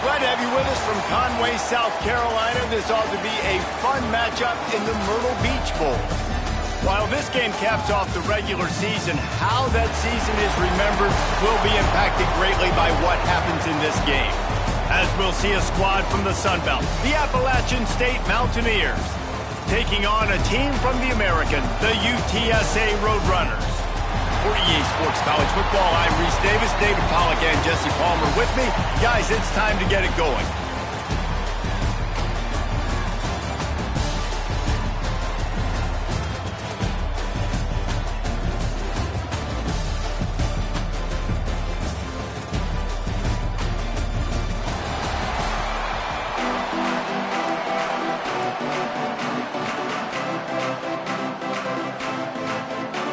Glad to have you with us from Conway, South Carolina. This ought to be a fun matchup in the Myrtle Beach Bowl. While this game caps off the regular season, how that season is remembered will be impacted greatly by what happens in this game. As we'll see a squad from the Sun Belt, the Appalachian State Mountaineers, taking on a team from the American, the UTSA Roadrunners. For EA Sports College Football, I'm Reese Davis, David Pollack, and Jesse Palmer with me. Guys, it's time to get it going.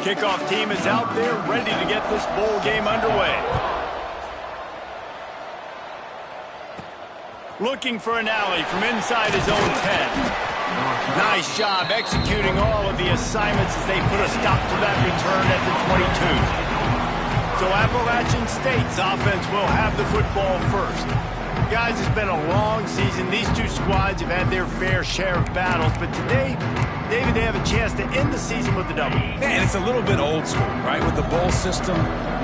Kickoff team is out there ready to get this bowl game underway. Looking for an alley from inside his own 10. Nice job executing all of the assignments as they put a stop to that return at the 22. So Appalachian State's offense will have the football first. Guys, it's been a long season. These two squads have had their fair share of battles, but today, David, they have a chance to end the season with a W. And it's a little bit old school, right? With the bowl system,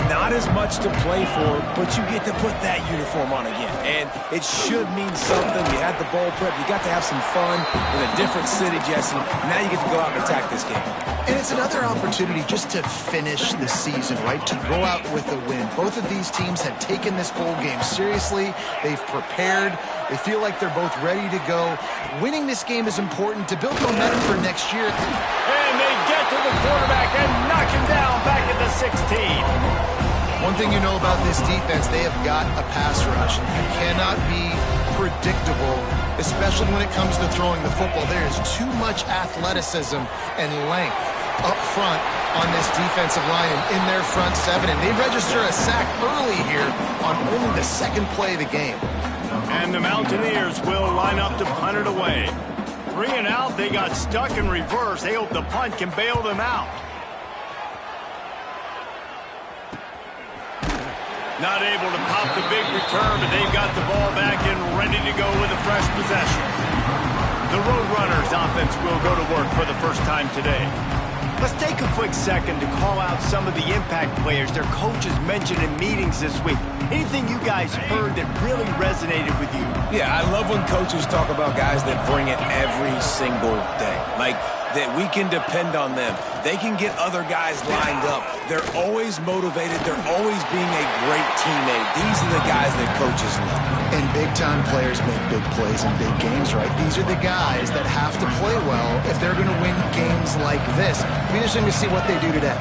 not as much to play for, but you get to put that uniform on again. And it should mean something. You had the bowl prep. You got to have some fun in a different city, Jesse. Now you get to go out and attack this game. And it's another opportunity just to finish the season, right? To go out with a win. Both of these teams have taken this bowl game seriously. They've prepared. They feel like they're both ready to go. Winning this game is important to build momentum for next year. And they get to the quarterback and knock him down back at the 16. One thing you know about this defense, they have got a pass rush. You cannot be predictable, especially when it comes to throwing the football. There is too much athleticism and length up front on this defensive line and in their front seven. And they register a sack early here on only the second play of the game. And the Mountaineers will line up to punt it away. 3 and out, they got stuck in reverse. They hope the punt can bail them out. Not able to pop the big return, but they've got the ball back and ready to go with a fresh possession. The Roadrunners offense will go to work for the first time today. Let's take a quick second to call out some of the impact players their coaches mentioned in meetings this week. Anything you guys heard that really resonated with you? Yeah, I love when coaches talk about guys that bring it every single day. Like, that we can depend on them. They can get other guys lined up. They're always motivated. They're always being a great teammate. These are the guys that coaches love. And big-time players make big plays in big games, right? These are the guys that have to play well if they're going to win games like this. It'll be interesting to see what they do today.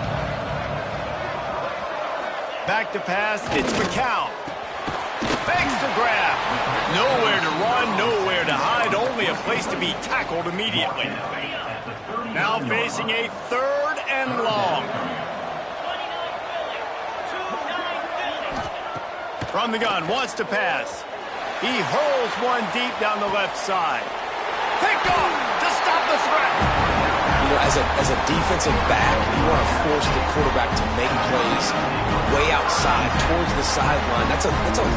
Back to pass, it's McCown. Fakes the grab. Nowhere to run, nowhere to hide, only a place to be tackled immediately. Now facing a 3rd and long. From the gun, wants to pass. He hurls one deep down the left side. Picked off to stop the threat. You know, as a defensive back, you want to force the quarterback to make plays way outside, towards the sideline. That's a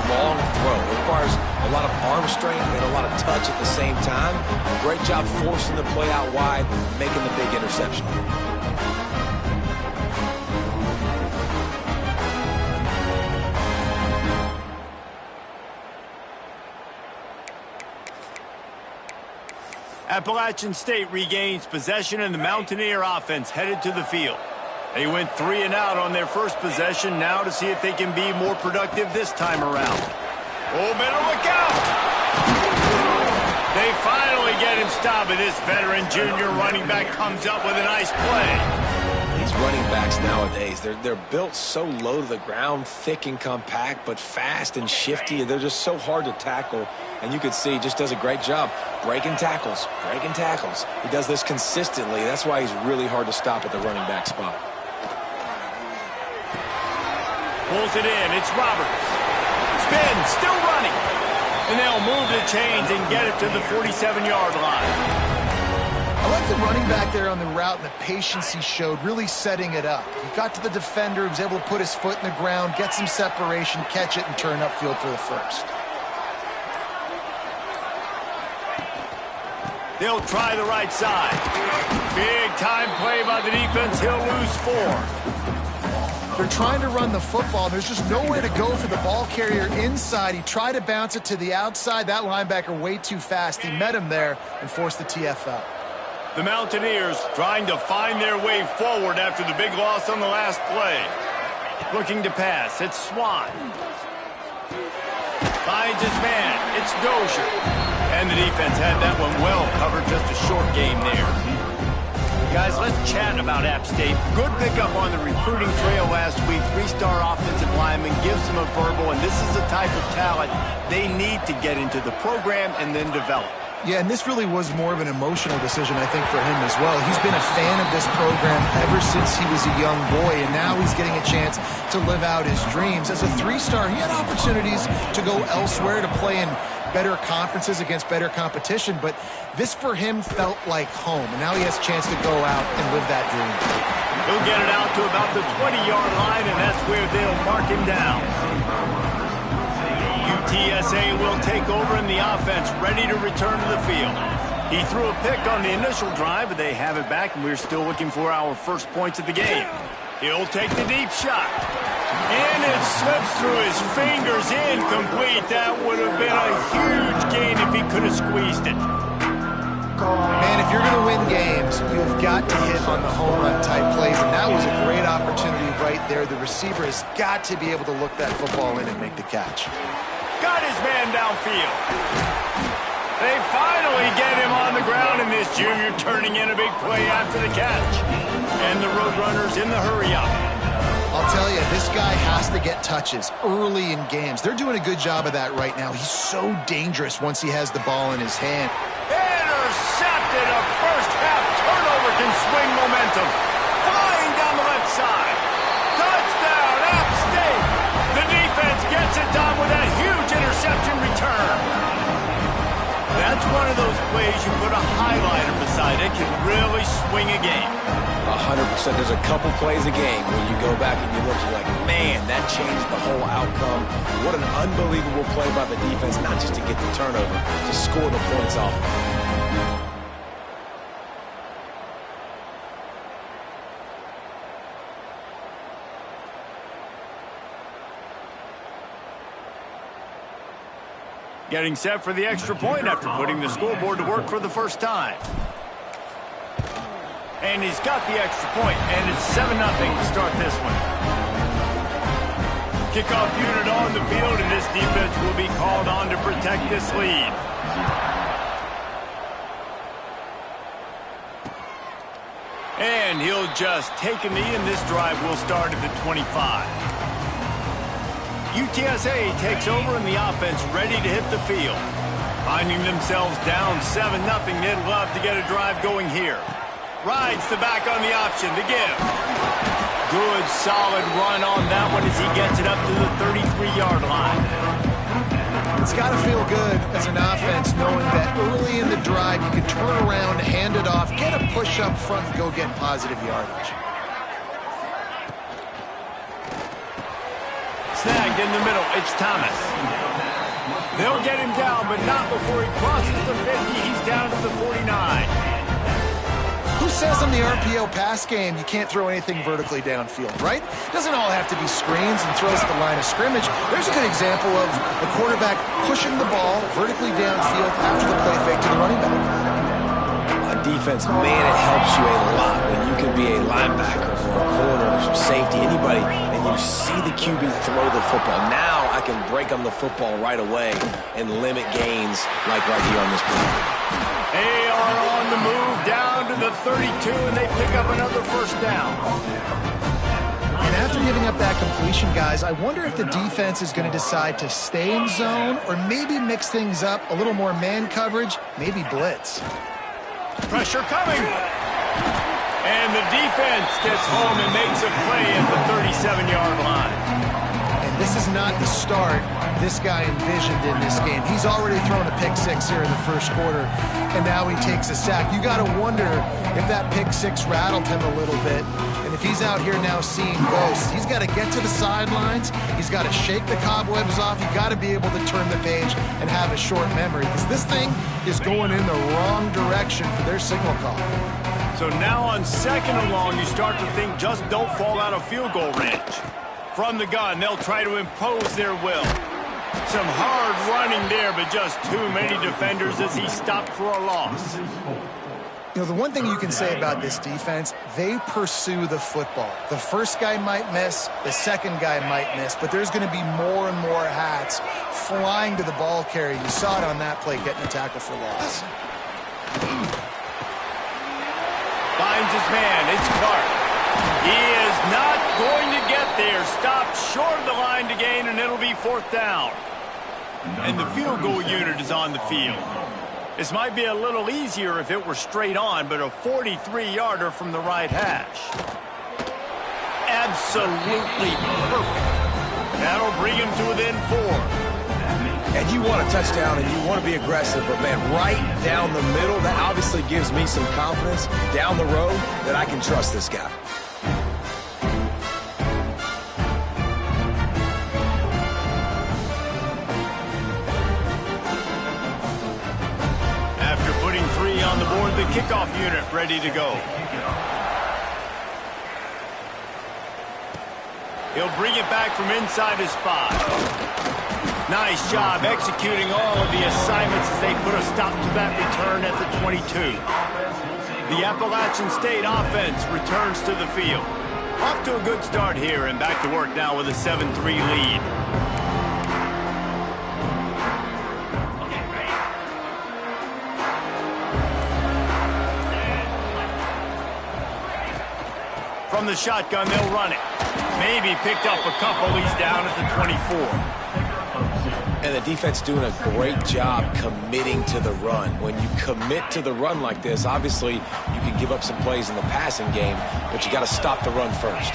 long throw. It requires a lot of arm strength and a lot of touch at the same time. Great job forcing the play out wide, making the big interception. Appalachian State regains possession, and the Mountaineer offense headed to the field. They went 3 and out on their first possession, now to see if they can be more productive this time around. Oh, better look out! They finally get him stopped, and this veteran junior running back comes up with a nice play. These running backs nowadays, they're built so low to the ground, thick and compact, but fast and shifty. They're just so hard to tackle. And you can see he just does a great job breaking tackles, breaking tackles. He does this consistently. That's why he's really hard to stop at the running back spot. Pulls it in. It's Roberts. Spin, still running. And they'll move the chains and get it to the 47-yard line. I like the running back there on the route and the patience he showed, really setting it up. He got to the defender, he was able to put his foot in the ground, get some separation, catch it, and turn upfield for the first. They'll try the right side. Big time play by the defense. He'll lose 4. They're trying to run the football. There's just nowhere to go for the ball carrier inside. He tried to bounce it to the outside. That linebacker way too fast. He met him there and forced the TFL. The Mountaineers trying to find their way forward after the big loss on the last play. Looking to pass. It's Swan. Finds his man. It's Dozier. And the defense had that one well covered. Just a short game there. Guys, let's chat about App State. Good pickup on the recruiting trail last week. 3-star offensive lineman gives them a verbal, and this is the type of talent they need to get into the program and then develop. Yeah, and this really was more of an emotional decision, I think, for him as well. He's been a fan of this program ever since he was a young boy, and now he's getting a chance to live out his dreams. As a 3-star, he had opportunities to go elsewhere, to play in better conferences against better competition, but this for him felt like home, and now he has a chance to go out and live that dream. He'll get it out to about the 20-yard line, and that's where they'll mark him down. UTSA will take over in the offense, ready to return to the field. He threw a pick on the initial drive, but they have it back, and we're still looking for our first points of the game. He'll take the deep shot. And it slips through his fingers, incomplete. That would have been a huge gain if he could have squeezed it. Man, if you're going to win games, you've got to hit on the home run type plays, and that was a great opportunity right there. The receiver has got to be able to look that football in and make the catch. Got his man downfield. They finally get him on the ground, and this junior turning in a big play after the catch. And the Roadrunners in the hurry-up. I'll tell you, this guy has to get touches early in games. They're doing a good job of that right now. He's so dangerous once he has the ball in his hand. Intercepted. A first-half turnover can swing momentum. Flying down the left side. Touchdown, App State. The defense gets it done with a huge interception return. That's one of those plays you put a highlighter beside it, can really swing a game. 100%. There's a couple plays a game when you go back and you look, you're like, man, that changed the whole outcome. What an unbelievable play by the defense, not just to get the turnover, to score the points off. Getting set for the extra point after putting the scoreboard to work for the first time. And he's got the extra point, and it's 7-0 to start this one. Kickoff unit on the field, and this defense will be called on to protect this lead. And he'll just take a knee, and this drive will start at the 25. UTSA takes over in the offense, ready to hit the field. Finding themselves down 7-0, they'd love to get a drive going here. Rides the back on the option to give. Good, solid run on that one as he gets it up to the 33-yard line. It's got to feel good as an offense knowing that early in the drive you can turn around, hand it off, get a push up front, and go get positive yardage. Snagged in the middle, it's Thomas. They'll get him down, but not before he crosses the 50. He's down to the 49. Who says in the RPO pass game you can't throw anything vertically downfield, right? Doesn't all have to be screens and throws at the line of scrimmage. There's a good example of a quarterback pushing the ball vertically downfield after the play fake to the running back. On defense, man, it helps you a lot when you can be a linebacker or a corner or safety, anybody, and you see the QB throw the football. Now I can break on the football right away and limit gains like right here on this play. They are on the move down to the 32, and they pick up another first down. And after giving up that completion, guys, I wonder if the defense is going to decide to stay in zone or maybe mix things up, a little more man coverage, maybe blitz. Pressure coming. And the defense gets home and makes a play at the 37-yard line. And this is not the start this guy envisioned in this game. He's already thrown a pick six here in the first quarter, and now he takes a sack. You got to wonder if that pick six rattled him a little bit. And if he's out here now seeing ghosts, he's got to get to the sidelines. He's got to shake the cobwebs off. You've got to be able to turn the page and have have a short memory because this thing is going in the wrong direction for their signal call. So now on 2nd and long, you start to think just don't fall out of field goal range. From the gun, they'll try to impose their will. Some hard running there, but just too many defenders as he stopped for a loss. You know, the one thing you can say about this defense, they pursue the football. The first guy might miss, the second guy might miss, but there's going to be more and more hats flying to the ball carrier. You saw it on that play, getting a tackle for loss. Finds his man. It's Clark. He is not going to get there. Stopped short of the line to gain, and it'll be 4th down. And the field goal unit is on the field. This might be a little easier if it were straight on, but a 43-yarder from the right hash. Absolutely perfect. That'll bring him to within 4. And you want a touchdown and you want to be aggressive, but man, right down the middle, that obviously gives me some confidence down the road that I can trust this guy. After putting 3 on the board, the kickoff unit ready to go. He'll bring it back from inside his 5. Nice job executing all of the assignments as they put a stop to that return at the 22. The Appalachian State offense returns to the field. Off to a good start here and back to work now with a 7-3 lead. From the shotgun, they'll run it. Maybe picked up a couple. He's down at the 24. And the defense doing a great job committing to the run. When you commit to the run like this, obviously you can give up some plays in the passing game, but you got to stop the run first.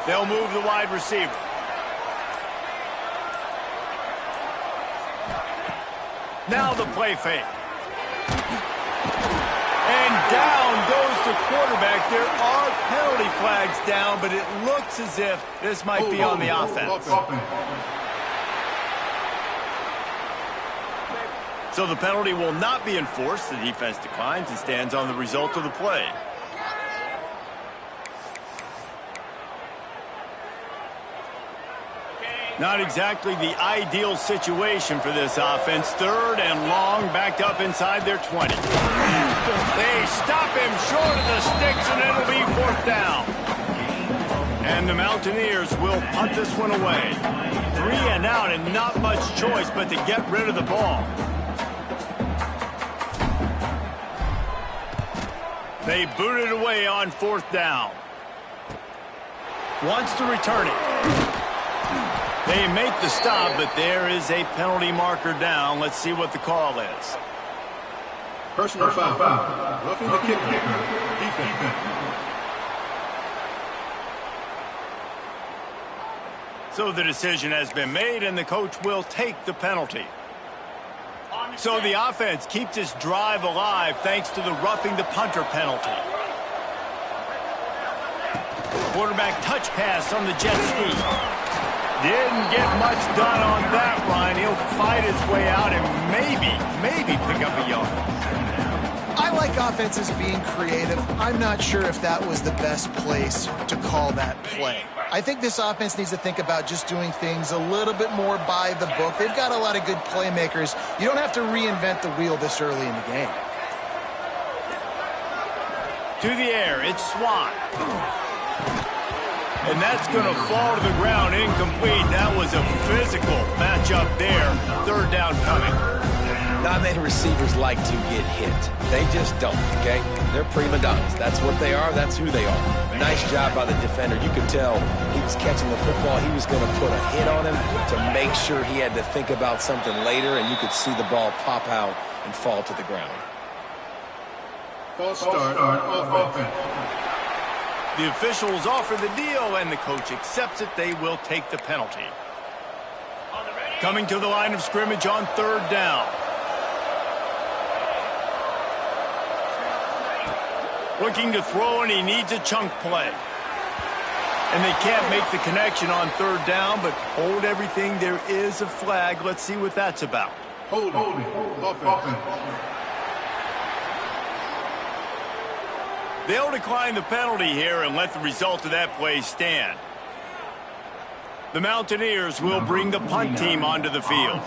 They'll move the wide receiver. Now the play fake. And down goes the quarterback. There are penalty flags down, but it looks as if this might be on the offense. So the penalty will not be enforced. The defense declines and stands on the result of the play. Not exactly the ideal situation for this offense. 3rd and long, backed up inside their 20. They stop him short of the sticks, and it'll be 4th down. And the Mountaineers will punt this one away. 3 and out, and not much choice but to get rid of the ball. They boot it away on 4th down. Wants to return it. They make the stop, but there is a penalty marker down. Let's see what the call is. Personal foul. Roughing the kicker. Defense. So the decision has been made, and the coach will take the penalty. So the offense keeps its drive alive thanks to the roughing the punter penalty. Quarterback touch pass on the jet sweep. Didn't get much done on that run. He'll fight his way out and maybe pick up a yard. I like offenses being creative. I'm not sure if that was the best place to call that play. I think this offense needs to think about just doing things a little bit more by the book. They've got a lot of good playmakers. You don't have to reinvent the wheel this early in the game. To the air, it's Swan. And that's going to fall to the ground incomplete. That was a physical matchup there. 3rd down coming. Not many receivers like to get hit. They just don't, okay? They're prima donnas. That's what they are. That's who they are. Nice job by the defender. You could tell he was catching the football. He was going to put a hit on him to make sure he had to think about something later, and you could see the ball pop out and fall to the ground. False start on offense. The officials offer the deal, and the coach accepts it. They will take the penalty. Coming to the line of scrimmage on 3rd down. Looking to throw, and he needs a chunk play. And they can't make the connection on third down, but hold everything. There is a flag. Let's see what that's about. Holding. Offense. They'll decline the penalty here and let the result of that play stand. The Mountaineers will bring the punt team onto the field.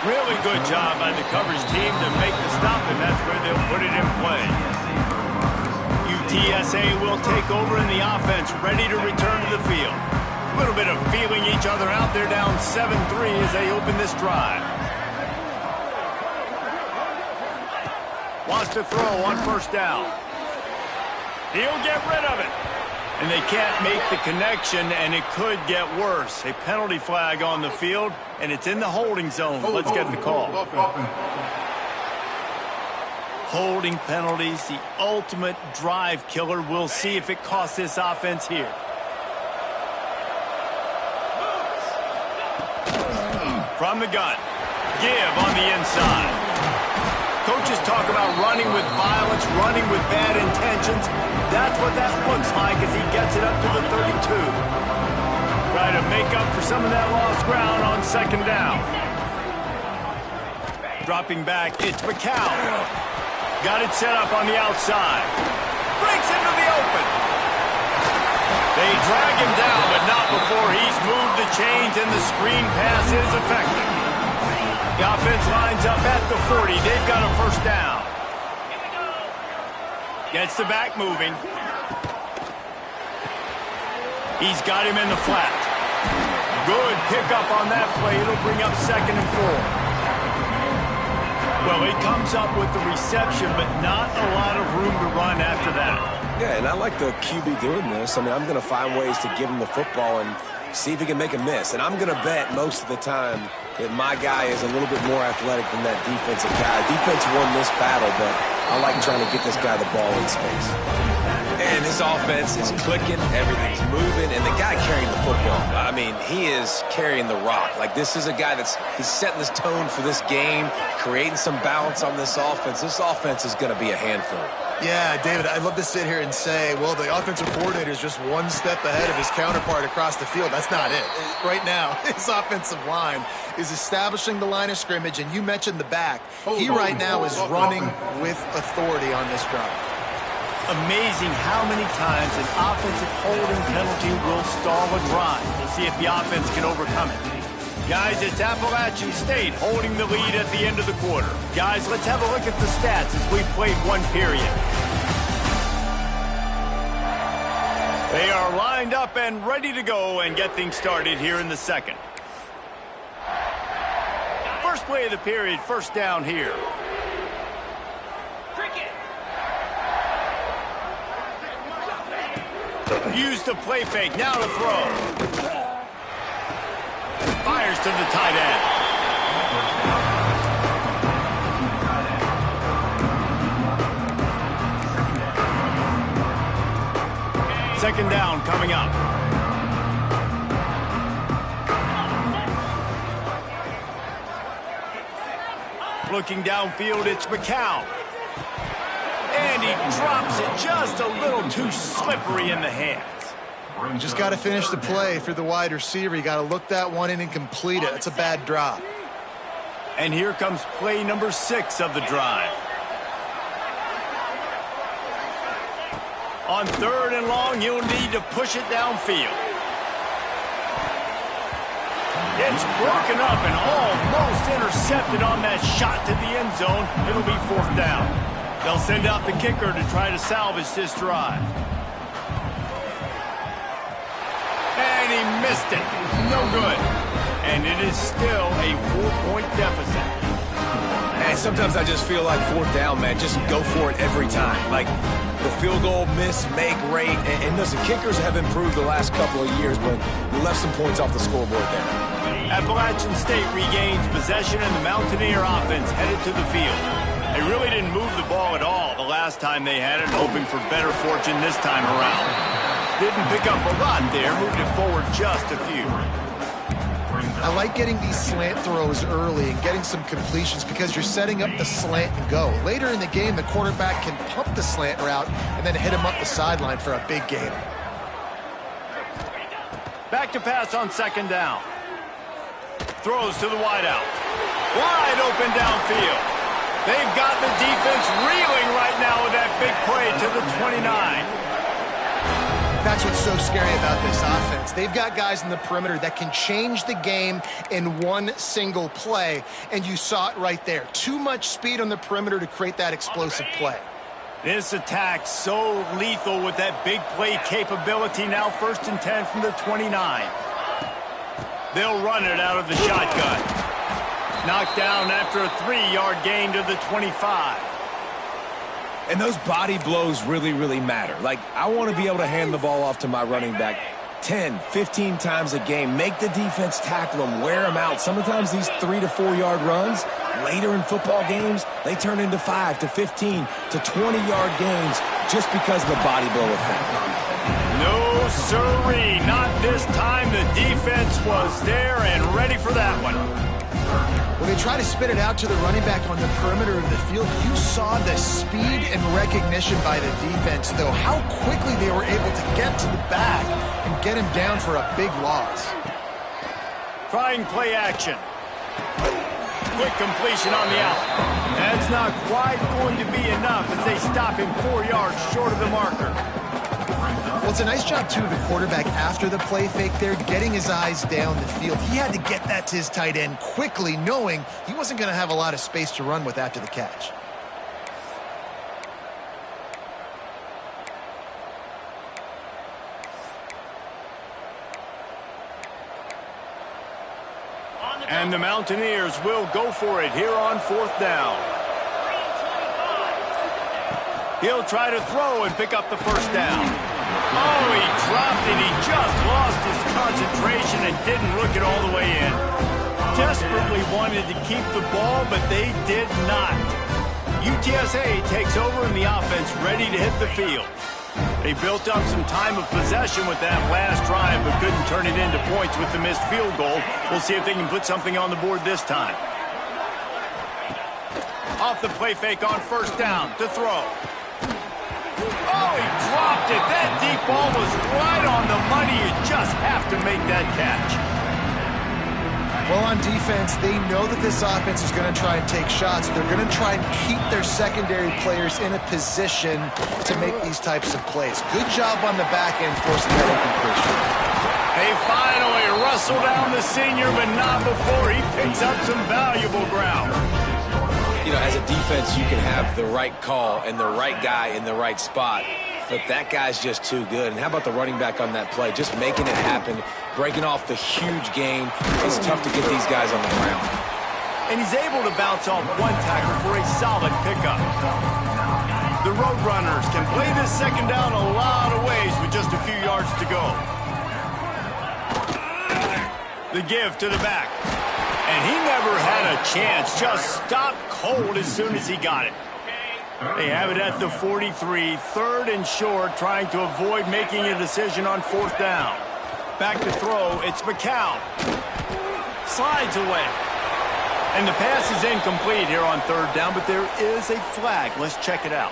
Really good job by the coverage team to make the stop, and that's where they'll put it in play. UTSA will take over in the offense, ready to return to the field. A little bit of feeling each other out. They're down 7-3 as they open this drive. Wants to throw on first down. He'll get rid of it. And they can't make the connection, and it could get worse. A penalty flag on the field, and it's in the holding zone. Let's get the call. Holding penalties, the ultimate drive killer. We'll see if it costs this offense here. From the gun. Give on the inside. Coaches talk about running with violence, running with bad intentions. That's what that looks like as he gets it up to the 32. Try to make up for some of that lost ground on second down. Dropping back, it's McCown. Got it set up on the outside. Breaks into the open. They drag him down, but not before he's moved the chains and the screen pass is effective. The offense lines up at the 40. They've got a first down. Gets the back moving. He's got him in the flat. Good pickup on that play. It'll bring up 2nd and 4. Well, he comes up with the reception, but not a lot of room to run after that. Yeah, and I like the QB doing this. I mean, I'm going to find ways to give him the football and see if he can make a miss. And I'm going to bet most of the time that my guy is a little bit more athletic than that defensive guy. Defense won this battle, but I like trying to get this guy the ball in space. And his offense is clicking, everything's moving, and the guy carrying the football, I mean, he is carrying the rock. Like, this is a guy he's setting this tone for this game, creating some balance on this offense. This offense is going to be a handful. Yeah, David, I'd love to sit here and say, well, the offensive coordinator is just one step ahead of his counterpart across the field. That's not it. Right now, his offensive line is establishing the line of scrimmage, and you mentioned the back. He right now is running with authority on this drive. Amazing how many times an offensive holding penalty will stall a drive. We'll see if the offense can overcome it. Guys, it's Appalachian State holding the lead at the end of the quarter. Guys, let's have a look at the stats as we've played one period. They are lined up and ready to go and get things started here in the second. First play of the period, first down here. Use the play fake, now to throw. Fires to the tight end. Second down coming up. Looking downfield, it's McCown. And he drops it just a little too slippery in the hands. You just got to finish the play for the wide receiver. You got to look that one in and complete it. That's a bad drop. And here comes play number 6 of the drive. On third and long, you'll need to push it downfield. It's broken up and almost intercepted on that shot to the end zone. It'll be 4th down. They'll send out the kicker to try to salvage this drive. And he missed it. No good. And it is still a 4-point deficit. Man, sometimes I just feel like 4th down, man. Just go for it every time. Like, the field goal miss-make rate. And listen, kickers have improved the last couple of years, but we left some points off the scoreboard there. Appalachian State regains possession, and the Mountaineer offense headed to the field. They really didn't move the ball at all the last time they had it, hoping for better fortune this time around. Didn't pick up a lot there, moved it forward just a few. I like getting these slant throws early and getting some completions because you're setting up the slant and go. Later in the game, the quarterback can pump the slant route and then hit him up the sideline for a big gain. Back to pass on second down. Throws to the wideout. Wide open downfield. They've got the defense reeling right now with that big play to the 29. That's what's so scary about this offense. They've got guys in the perimeter that can change the game in one single play, and you saw it right there. Too much speed on the perimeter to create that explosive play. This attack so lethal with that big play capability. Now 1st and 10 from the 29. They'll run it out of the shotgun. Knocked down after a 3-yard gain to the 25. And those body blows really, really matter. Like, I want to be able to hand the ball off to my running back 10, 15 times a game. Make the defense tackle them, wear them out. Sometimes these 3 to 4 yard runs, later in football games, they turn into 5 to 15 to 20-yard gains just because of the body blow effect. No, sirree. Not this time. The defense was there and ready for that one. When they try to spit it out to the running back on the perimeter of the field, you saw the speed and recognition by the defense, though, how quickly they were able to get to the back and get him down for a big loss. Trying play action. Quick completion on the out. That's not quite going to be enough as they stop him 4 yards short of the marker. Well, it's a nice job, too, of the quarterback after the play fake there, getting his eyes down the field. He had to get that to his tight end quickly, knowing he wasn't going to have a lot of space to run with after the catch. And the Mountaineers will go for it here on 4th down. He'll try to throw and pick up the 1st down. Oh, he dropped it. He just lost his concentration and didn't look it all the way in. Desperately wanted to keep the ball, but they did not. UTSA takes over in the offense, ready to hit the field. They built up some time of possession with that last drive, but couldn't turn it into points with the missed field goal. We'll see if they can put something on the board this time. Off the play fake on 1st down to throw. Oh, he dropped it. That deep ball was right on the money. You just have to make that catch. Well, on defense, they know that this offense is going to try and take shots. They're going to try and keep their secondary players in a position to make these types of plays. Good job on the back end forcing that incompletion. They finally wrestle down the senior, but not before he picks up some valuable ground. You know, as a defense, you can have the right call and the right guy in the right spot, but that guy's just too good. And how about the running back on that play? Just making it happen, breaking off the huge gain. It's tough to get these guys on the ground. And he's able to bounce off one tackle for a solid pickup. The Roadrunners can play this 2nd down a lot of ways with just a few yards to go. The give to the back. And he never had a chance. Just stopped cold as soon as he got it. They have it at the 43, 3rd and short, trying to avoid making a decision on 4th down. Back to throw, it's McCown. Slides away. And the pass is incomplete here on 3rd down, but there is a flag. Let's check it out.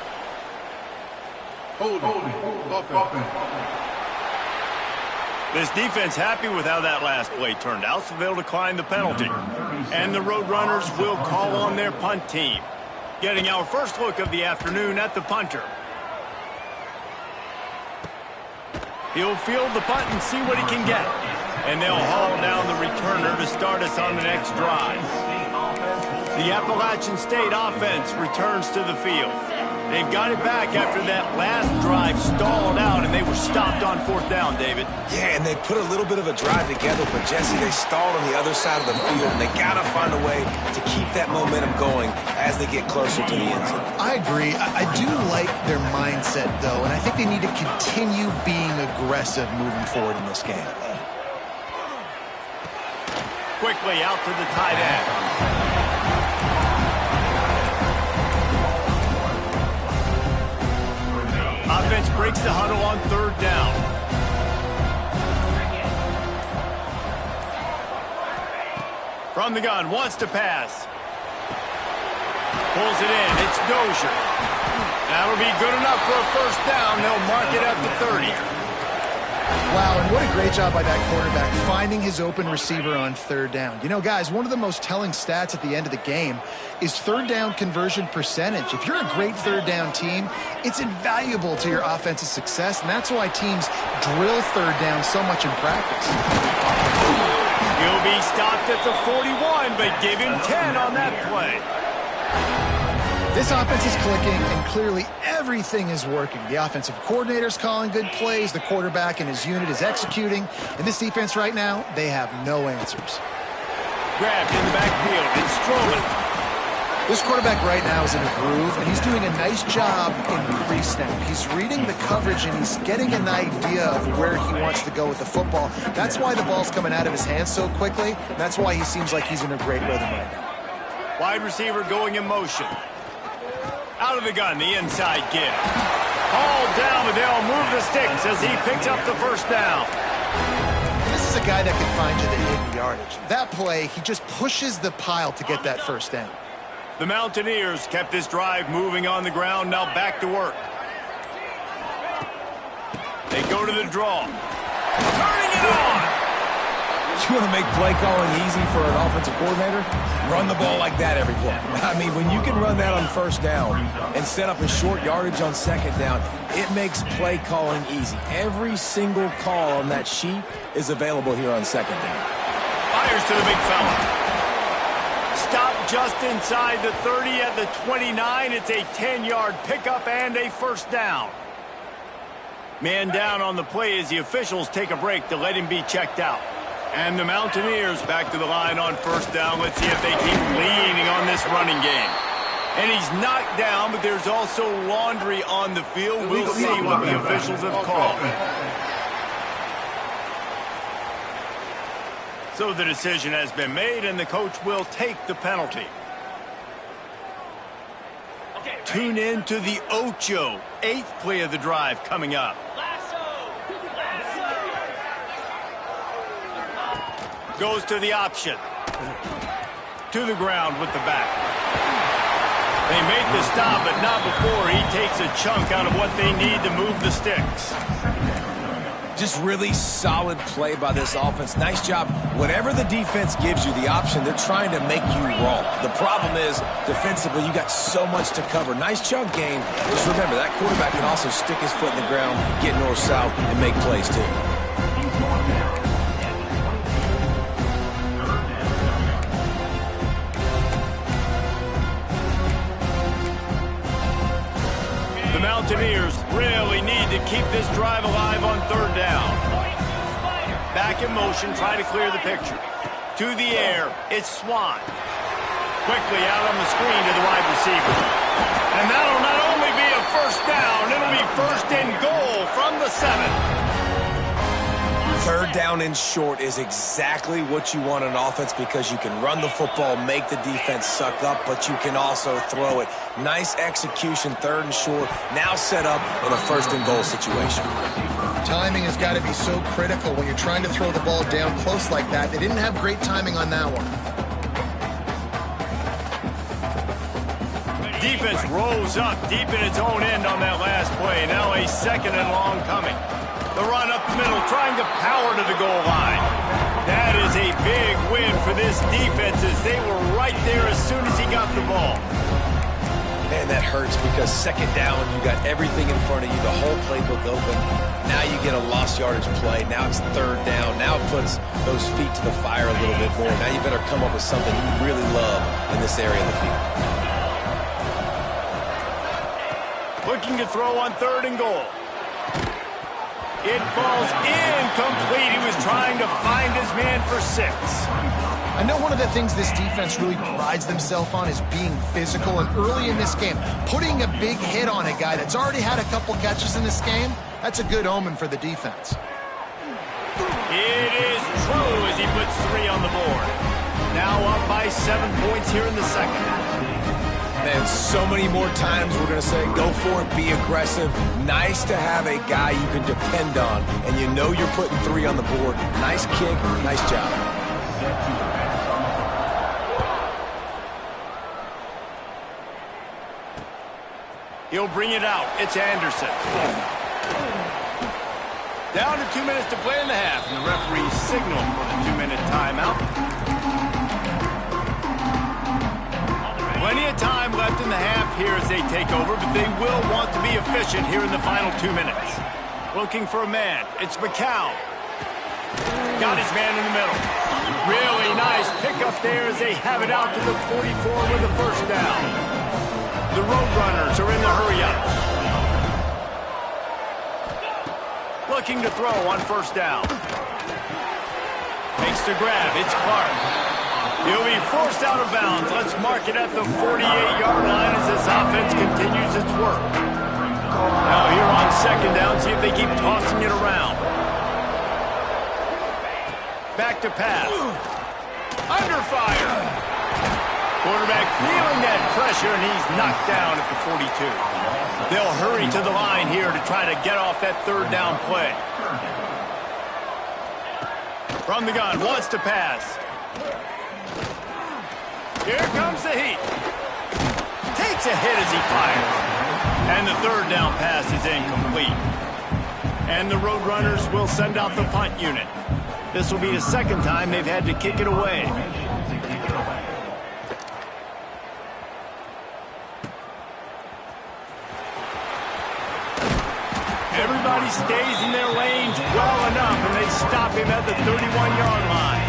Hold it. This defense happy with how that last play turned out, so they'll decline the penalty. And the Roadrunners will call on their punt team. Getting our first look of the afternoon at the punter. He'll field the punt and see what he can get. And they'll haul down the returner to start us on the next drive. The Appalachian State offense returns to the field. They've got it back after that last drive stalled out, and they were stopped on 4th down, David. Yeah, and they put a little bit of a drive together, but, Jesse, they stalled on the other side of the field, and they got to find a way to keep that momentum going as they get closer to the end zone. I agree. I do like their mindset, though, and I think they need to continue being aggressive moving forward in this game. Quickly out to the tight end. Offense breaks the huddle on 3rd down. From the gun, wants to pass. Pulls it in. It's Dozier. That'll be good enough for a first down. They'll mark it at the 30. Wow, and what a great job by that quarterback finding his open receiver on third down. You know, guys, one of the most telling stats at the end of the game is third down conversion percentage. If you're a great third down team, it's invaluable to your offensive success, and that's why teams drill third down so much in practice. He'll be stopped at the 41, but give him 10 on that play. This offense is clicking, and clearly everything is working. The offensive coordinator's calling good plays. The quarterback and his unit is executing. And this defense right now, they have no answers. Grabbed in the backfield. It's Strowman. This quarterback right now is in a groove, and he's doing a nice job in pre-snap. He's reading the coverage, and he's getting an idea of where he wants to go with the football. That's why the ball's coming out of his hands so quickly. And that's why he seems like he's in a great rhythm right now. Wide receiver going in motion. Out of the gun, the inside give. Hauled down, but they'll move the sticks as he picks up the first down. This is a guy that can find you the hidden yardage. That play, he just pushes the pile to get that first down. The Mountaineers kept this drive moving on the ground, now back to work. They go to the draw. Turning it on! You want to make play calling easy for an offensive coordinator? Run the ball like that every play. I mean, when you can run that on first down and set up a short yardage on second down, it makes play calling easy. Every single call on that sheet is available here on second down. Fires to the big fella. Stop just inside the 30 at the 29. It's a 10-yard pickup and a first down. Man down on the play as the officials take a break to let him be checked out. And the Mountaineers back to the line on first down. Let's see if they keep leaning on this running game. And he's knocked down, but there's also laundry on the field. We'll see what the officials have called. So the decision has been made, and the coach will take the penalty. Tune in to the Ocho, 8th play of the drive coming up. Goes to the option. To the ground with the back. They make the stop, but not before he takes a chunk out of what they need to move the sticks. Just really solid play by this offense. Nice job. Whatever the defense gives you, the option, they're trying to make you wrong. The problem is, defensively, you got so much to cover. Nice chunk game. Just remember, that quarterback can also stick his foot in the ground, get north-south, and make plays, too. The Mountaineers really need to keep this drive alive on third down. Back in motion, try to clear the picture. To the air, it's Swan. Quickly out on the screen to the wide receiver. And that'll not only be a first down, it'll be first and goal from the 7. Third down and short is exactly what you want on offense because you can run the football, make the defense suck up, but you can also throw it. Nice execution, third and short, now set up in a first and goal situation. Timing has got to be so critical when you're trying to throw the ball down close like that. They didn't have great timing on that one. Defense rose up deep in its own end on that last play. Now a second and long coming. The run up the middle, trying to power to the goal line. That is a big win for this defense as they were right there as soon as he got the ball. Man, that hurts because second down, you got everything in front of you, the whole playbook open. Now you get a lost yardage play. Now it's third down. Now it puts those feet to the fire a little bit more. Now you better come up with something you really love in this area of the field. Looking to throw on third and goal. It falls incomplete. He was trying to find his man for 6. I know one of the things this defense really prides themselves on is being physical, and early in this game, putting a big hit on a guy that's already had a couple catches in this game, that's a good omen for the defense. It is true as he puts 3 on the board. Now up by 7 points here in the second. Man, so many more times we're going to say, go for it, be aggressive. Nice to have a guy you can depend on, and you know you're putting 3 on the board. Nice kick, nice job. He'll bring it out. It's Anderson. Down to 2 minutes to play in the half, and the referee signaled for the 2-minute timeout. Plenty of time left in the half here as they take over, but they will want to be efficient here in the final 2 minutes. Looking for a man. It's McCown. Got his man in the middle. Really nice pickup there as they have it out to the 44 with a first down. The Roadrunners are in the hurry-up. Looking to throw on first down. Makes the grab. It's Clark. He'll be forced out of bounds. Let's mark it at the 48-yard line as this offense continues its work. Now here on second down, see if they keep tossing it around. Back to pass. Under fire. Quarterback feeling that pressure, and he's knocked down at the 42. They'll hurry to the line here to try to get off that third down play. From the gun, wants to pass. Here comes the heat. Takes a hit as he fires. And the third down pass is incomplete. And the Roadrunners will send out the punt unit. This will be the second time they've had to kick it away. Everybody stays in their lanes well enough, and they stop him at the 31-yard line.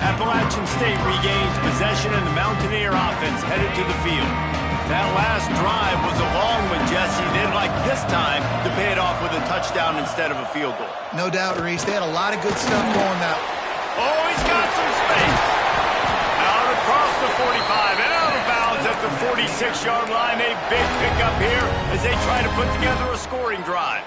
Appalachian State regains possession, and the Mountaineer offense headed to the field. That last drive was a long one, Jesse. They'd like this time to pay it off with a touchdown instead of a field goal. No doubt, Reese. They had a lot of good stuff going that. Oh, he's got some space. Out across the 45 and out of bounds at the 46-yard line. A big pickup here as they try to put together a scoring drive.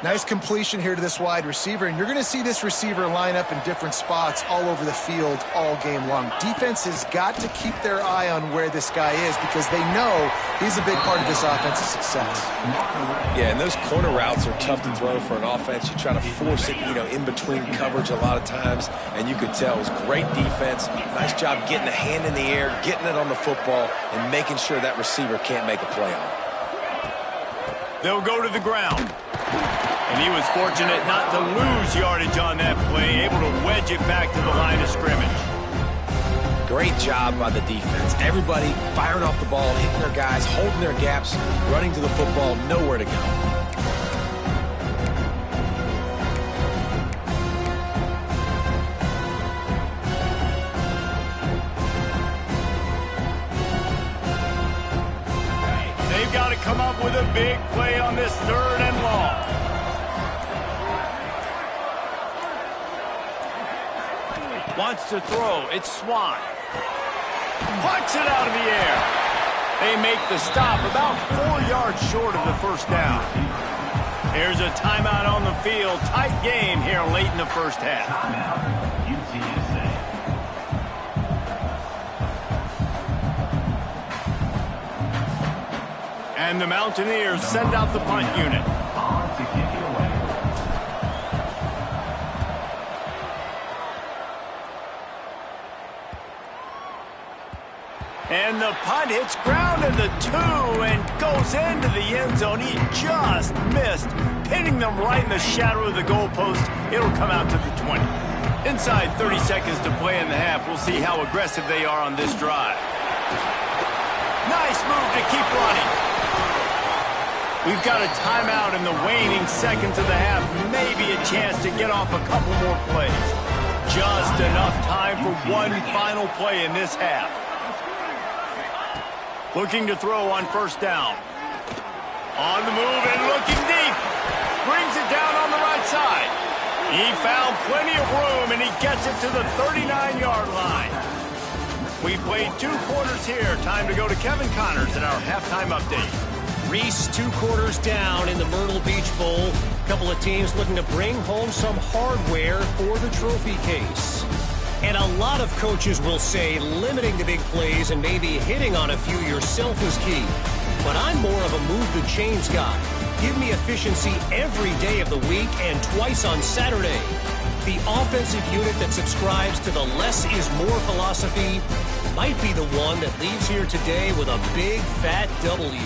Nice completion here to this wide receiver, and you're going to see this receiver line up in different spots all over the field all game long. Defense has got to keep their eye on where this guy is because they know he's a big part of this offense's success. Yeah, and those corner routes are tough to throw for an offense. You try to force it, in between coverage a lot of times, and you could tell it was great defense. Nice job getting a hand in the air, getting it on the football, and making sure that receiver can't make a play on it. They'll go to the ground. And he was fortunate not to lose yardage on that play, able to wedge it back to the line of scrimmage. Great job by the defense. Everybody firing off the ball, hitting their guys, holding their gaps, running to the football, nowhere to go. They've got to come up with a big play on this third and long. Wants to throw. It's Swan. Plucks it out of the air. They make the stop about 4 yards short of the first down. Here's a timeout on the field. Tight game here late in the first half. UTSA. And the Mountaineers send out the punt unit. On to kick it away. And the punt hits ground in the 2 and goes into the end zone. He just missed, hitting them right in the shadow of the goalpost. It'll come out to the 20. Inside 30 seconds to play in the half. We'll see how aggressive they are on this drive. Nice move to keep running. We've got a timeout in the waning seconds of the half. Maybe a chance to get off a couple more plays. Just enough time for one final play in this half. Looking to throw on first down. On the move and looking deep. Brings it down on the right side. He found plenty of room, and he gets it to the 39-yard line. We played 2 quarters here. Time to go to Kevin Connors in our halftime update. Reese, 2 quarters down in the Myrtle Beach Bowl. A couple of teams looking to bring home some hardware for the trophy case. And a lot of coaches will say limiting the big plays and maybe hitting on a few yourself is key. But I'm more of a move the chains guy. Give me efficiency every day of the week and twice on Saturday. The offensive unit that subscribes to the less is more philosophy might be the one that leaves here today with a big, fat W.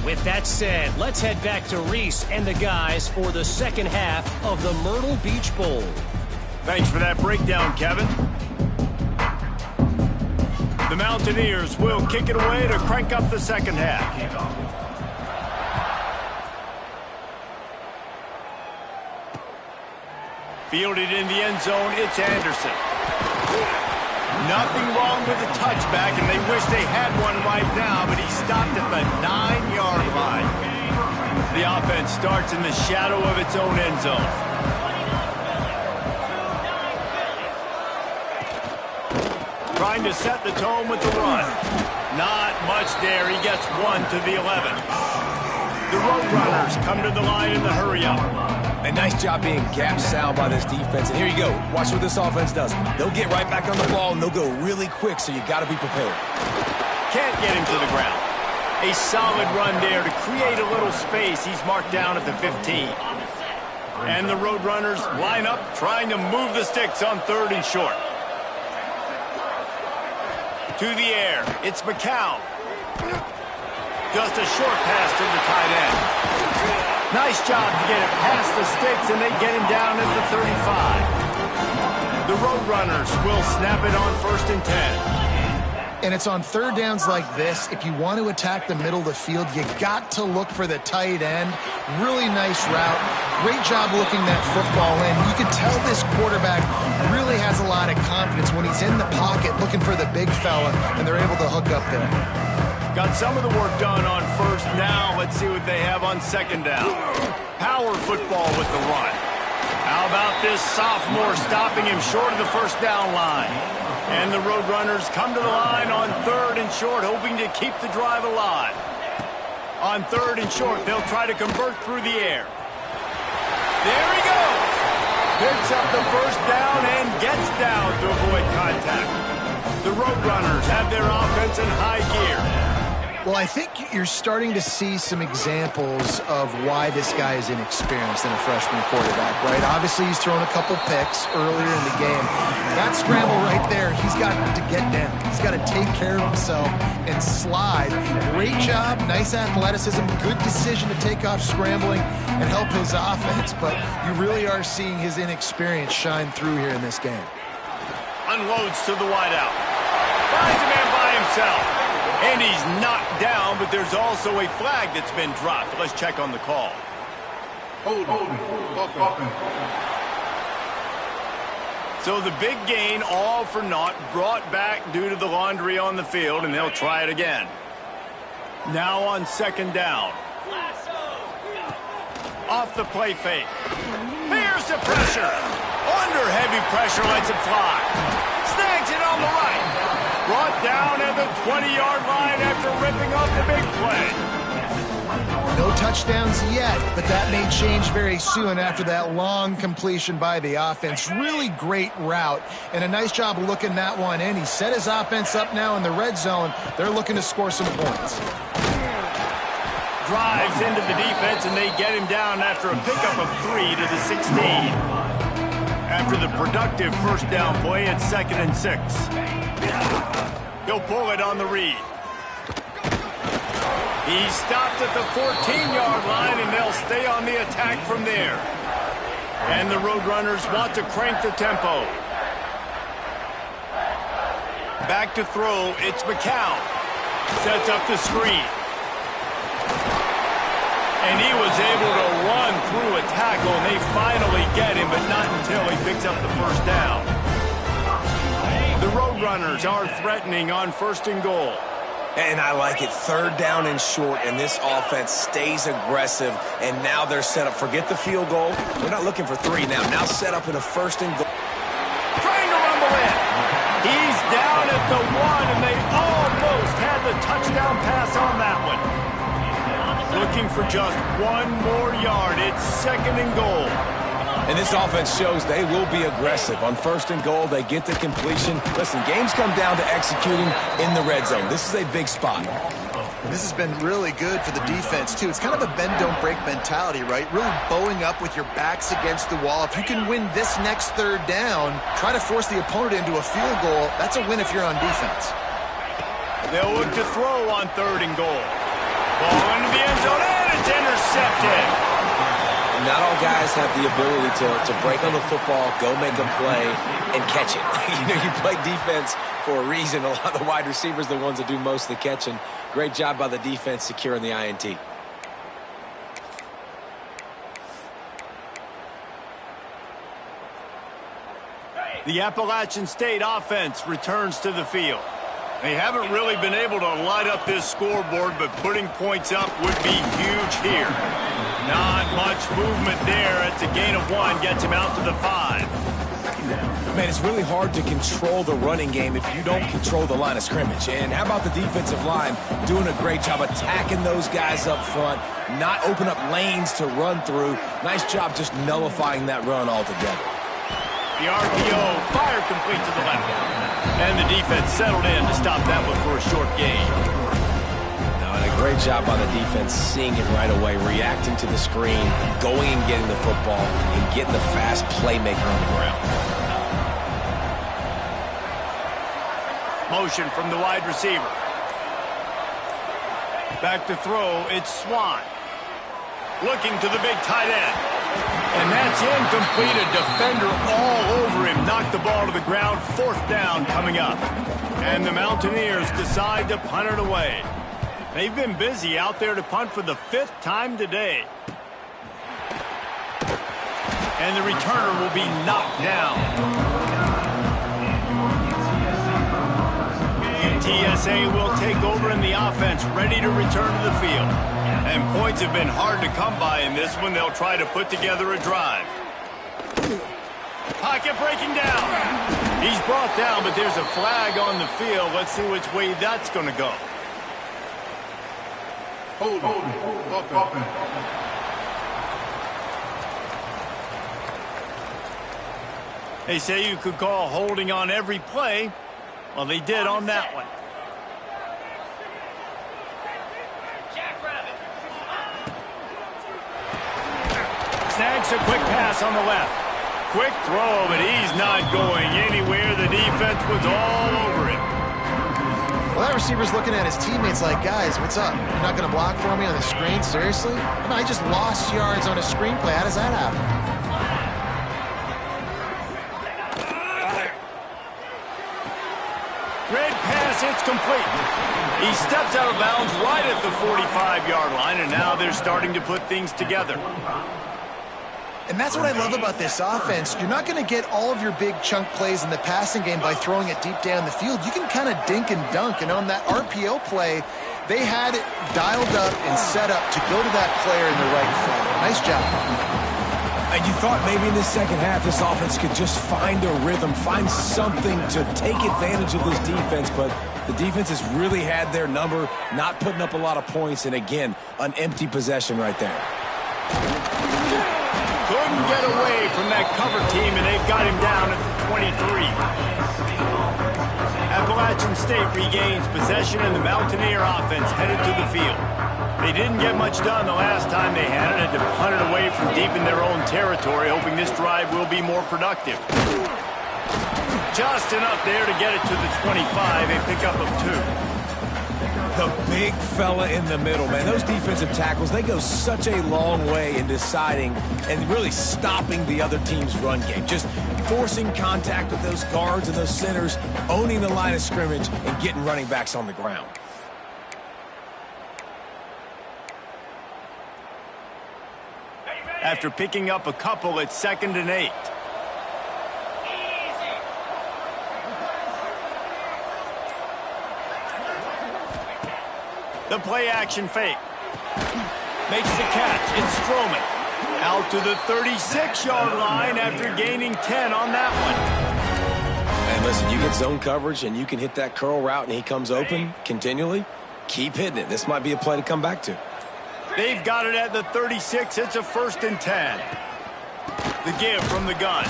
With that said, let's head back to Reese and the guys for the second half of the Myrtle Beach Bowl. Thanks for that breakdown, Kevin. The Mountaineers will kick it away to crank up the second half. Fielded in the end zone, it's Anderson. Nothing wrong with the touchback, and they wish they had one right now, but he stopped at the 9-yard line. The offense starts in the shadow of its own end zone. Trying to set the tone with the run. Not much there. He gets one to the 11. The Roadrunners come to the line in the hurry-up. A nice job being gap sound by this defense. And here you go. Watch what this offense does. They'll get right back on the ball, and they'll go really quick, so you got to be prepared. Can't get him to the ground. A solid run there to create a little space. He's marked down at the 15. And the Roadrunners line up, trying to move the sticks on 3rd and short. To the air, it's McCown. Just a short pass to the tight end. Nice job to get it past the sticks, and they get him down at the 35. The Roadrunners will snap it on 1st and 10. And it's on 3rd downs like this. If you want to attack the middle of the field, you got to look for the tight end. Really nice route. Great job looking that football in. You can tell this quarterback really has a lot of confidence when he's in the pocket looking for the big fella, and they're able to hook up there. Got some of the work done on 1st. Now let's see what they have on 2nd down. Power football with the run. How about this sophomore stopping him short of the 1st down line? And the Roadrunners come to the line on 3rd and short, hoping to keep the drive alive. On 3rd and short, they'll try to convert through the air. There he goes. Picks up the 1st down and gets down to avoid contact. The Roadrunners have their offense in high gear. Well, I think you're starting to see some examples of why this guy is inexperienced in a freshman quarterback, right? Obviously, he's thrown a couple picks earlier in the game. That scramble right there, he's got to get down. He's got to take care of himself and slide. Great job, nice athleticism, good decision to take off scrambling and help his offense, but you really are seeing his inexperience shine through here in this game. Unloads to the wideout. Finds a man by himself. And he's knocked down, but there's also a flag that's been dropped. Let's check on the call. Hold it. So the big gain, all for naught, brought back due to the laundry on the field, and they'll try it again. Now on 2nd down. Off the play fake. Here's the pressure. Under heavy pressure, lets it fly. Snags it on the right. Brought down at the 20-yard line after ripping off the big play. No touchdowns yet, but that may change very soon after that long completion by the offense. Really great route, and a nice job of looking that one in. He set his offense up now in the red zone. They're looking to score some points. Drives into the defense, and they get him down after a pickup of 3 to the 16. After the productive 1st down play, it's 2nd and 6. He'll pull it on the read. He's stopped at the 14-yard line, and they'll stay on the attack from there. And the Roadrunners want to crank the tempo. Back to throw, it's McCown. Sets up the screen. And he was able to run through a tackle, and they finally get him, but not until he picks up the 1st down. The Roadrunners are threatening on 1st and goal. And I like it. 3rd down and short, and this offense stays aggressive, and now they're set up. Forget the field goal. They're not looking for 3 now. Now set up in a 1st and goal. Trying to rumble in. He's down at the 1, and they almost had the touchdown pass on that one. Looking for just 1 more yard. It's 2nd and goal. And this offense shows they will be aggressive. On 1st and goal, they get the completion. Listen, games come down to executing in the red zone. This is a big spot. This has been really good for the defense, too. It's kind of a bend-don't-break mentality, right? Really bowing up with your backs against the wall. If you can win this next third down, try to force the opponent into a field goal. That's a win if you're on defense. They'll look to throw on 3rd and goal. Ball into the end zone, and it's intercepted. Not all guys have the ability to break on the football, go make a play, and catch it. You play defense for a reason. A lot of the wide receivers are the ones that do most of the catching. Great job by the defense securing the INT. The Appalachian State offense returns to the field. They haven't really been able to light up this scoreboard, but putting points up would be huge here. Not much movement there. It's a gain of 1, gets him out to the 5. Man, it's really hard to control the running game if you don't control the line of scrimmage. And how about the defensive line doing a great job attacking those guys up front, not open up lanes to run through. Nice job just nullifying that run altogether. The RPO, fire complete to the left. And the defense settled in to stop that one for a short gain. And a great job by the defense seeing it right away, reacting to the screen, going and getting the football, and getting the fast playmaker on the ground. Motion from the wide receiver. Back to throw, it's Swan. Looking to the big tight end. And that's incomplete. A defender all over him. Knocked the ball to the ground. 4th down coming up. And the Mountaineers decide to punt it away. They've been busy out there to punt for the 5th time today. And the returner will be knocked down. UTSA will take over in the offense, ready to return to the field. And points have been hard to come by in this one. They'll try to put together a drive. Pocket breaking down. He's brought down, but there's a flag on the field. Let's see which way that's going to go. Hold on. They say you could call holding on every play. Well, they did on that one. Snags a quick pass on the left. Quick throw, but he's not going anywhere. The defense was all over him. Well, that receiver's looking at his teammates like, guys, what's up? You're not going to block for me on the screen? Seriously? I mean, I just lost yards on a screenplay. How does that happen? Red pass, it's complete. He steps out of bounds right at the 45-yard line, and now they're starting to put things together. And that's what I love about this offense. You're not going to get all of your big chunk plays in the passing game by throwing it deep down the field. You can kind of dink and dunk. And on that RPO play, they had it dialed up and set up to go to that player in the right front. Nice job. And you thought maybe in the second half this offense could just find a rhythm, find something to take advantage of this defense, but the defense has really had their number, not putting up a lot of points, and again, an empty possession right there. Couldn't get away from that cover team, and they've got him down at the 23. Appalachian State regains possession, and the Mountaineer offense headed to the field. They didn't get much done the last time they had it, and to punt it away from deep in their own territory, hoping this drive will be more productive. Just enough there to get it to the 25, a pickup of 2. The big fella in the middle, man. Those defensive tackles, they go such a long way in deciding and really stopping the other team's run game. Just forcing contact with those guards and those centers, owning the line of scrimmage, and getting running backs on the ground. After picking up a couple, it's 2nd and 8. The play action fake. Makes the catch. It's Stroman. Out to the 36-yard line after gaining 10 on that one. And listen, you get zone coverage and you can hit that curl route and he comes open continually. Keep hitting it. This might be a play to come back to. They've got it at the 36. It's a 1st and 10. The give from the gun.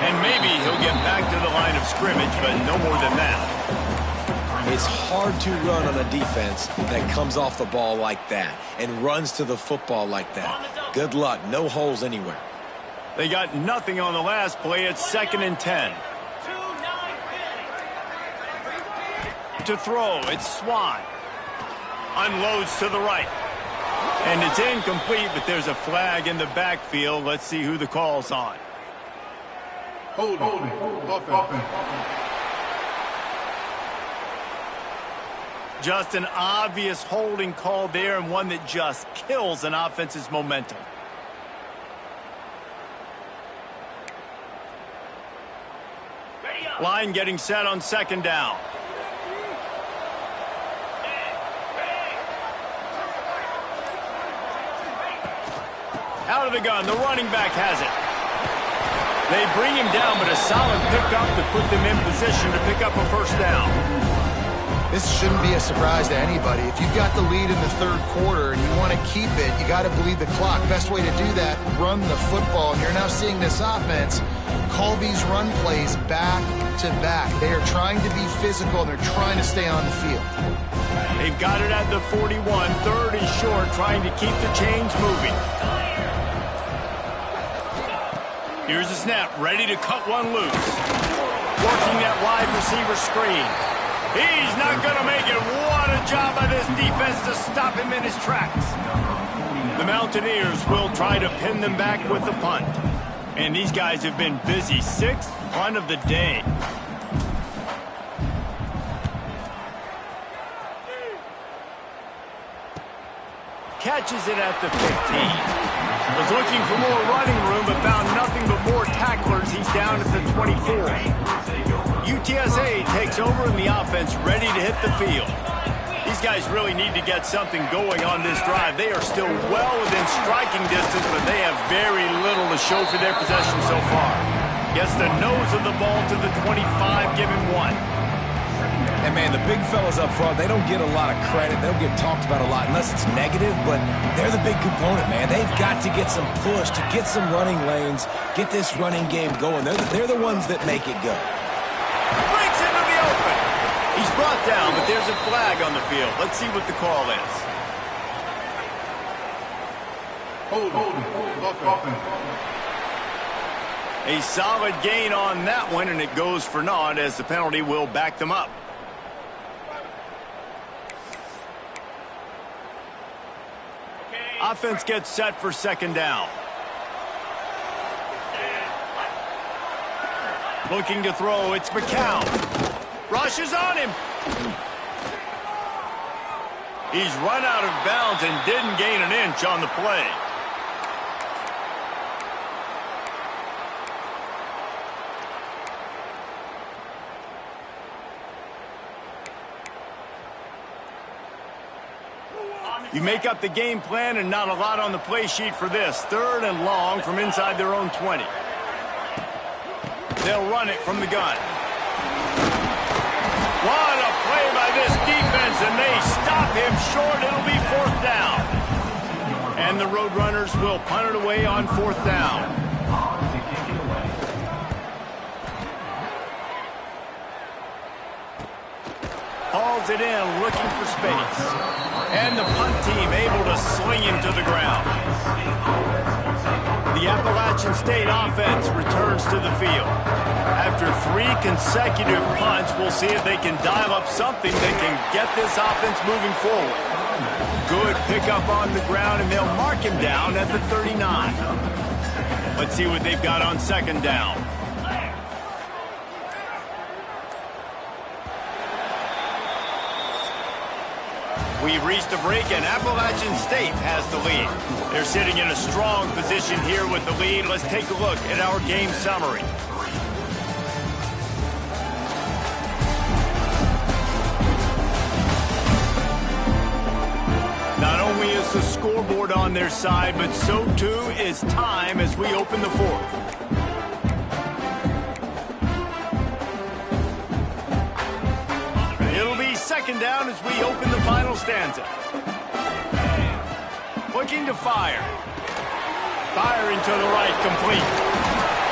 And maybe he'll get back to the line of scrimmage, but no more than that. It's hard to run on a defense that comes off the ball like that and runs to the football like that. Good luck. No holes anywhere. They got nothing on the last play. It's 2nd and 10. To throw, it's Swan. Unloads to the right. And it's incomplete, but there's a flag in the backfield. Let's see who the call's on. Holding. Offense. Just an obvious holding call there, and one that just kills an offense's momentum. Line getting set on 2nd down. Out of the gun, the running back has it. They bring him down, but a solid pickup to put them in position to pick up a 1st down. This shouldn't be a surprise to anybody. If you've got the lead in the 3rd quarter and you want to keep it, you got to bleed the clock. Best way to do that, run the football. And you're now seeing this offense call these run plays back to back. They are trying to be physical, and they're trying to stay on the field. They've got it at the 41. 3rd is short, trying to keep the chains moving. Here's the snap, ready to cut one loose. Working that wide receiver screen. He's not going to make it. What a job by this defense to stop him in his tracks. The Mountaineers will try to pin them back with the punt. And these guys have been busy. 6th punt of the day. Catches it at the 15. Was looking for more running room, but found nothing but more tacklers. He's down at the 24. UTSA takes over in the offense, ready to hit the field. These guys really need to get something going on this drive. They are still well within striking distance, but they have very little to show for their possession so far. Gets the nose of the ball to the 25, give him 1. And, man, the big fellas up front, they don't get a lot of credit. They don't get talked about a lot unless it's negative, but they're the big component, man. They've got to get some push, to get some running lanes, get this running game going. They're the ones that make it go. Breaks into the open. He's brought down, but there's a flag on the field. Let's see what the call is. Offense. A solid gain on that one, and it goes for naught as the penalty will back them up. Offense gets set for 2nd down. Looking to throw, it's McCown. Rushes on him. He's run out of bounds and didn't gain an inch on the play. You make up the game plan, and not a lot on the play sheet for this. 3rd and long from inside their own 20. They'll run it from the gun. What a play by this defense, and they stop him short. It'll be 4th down. And the Roadrunners will punt it away on 4th down. Hauls it in, looking for space. And the punt team able to sling him to the ground. The Appalachian State offense returns to the field. After 3 consecutive punts, we'll see if they can dial up something that can get this offense moving forward. Good pickup on the ground, and they'll mark him down at the 39. Let's see what they've got on 2nd down. We've reached a break, and Appalachian State has the lead. They're sitting in a strong position here with the lead. Let's take a look at our game summary. Not only is the scoreboard on their side, but so too is time as we open the 4th. It'll be 2nd down as we open the final stanza. Looking to fire. Firing to the right, complete.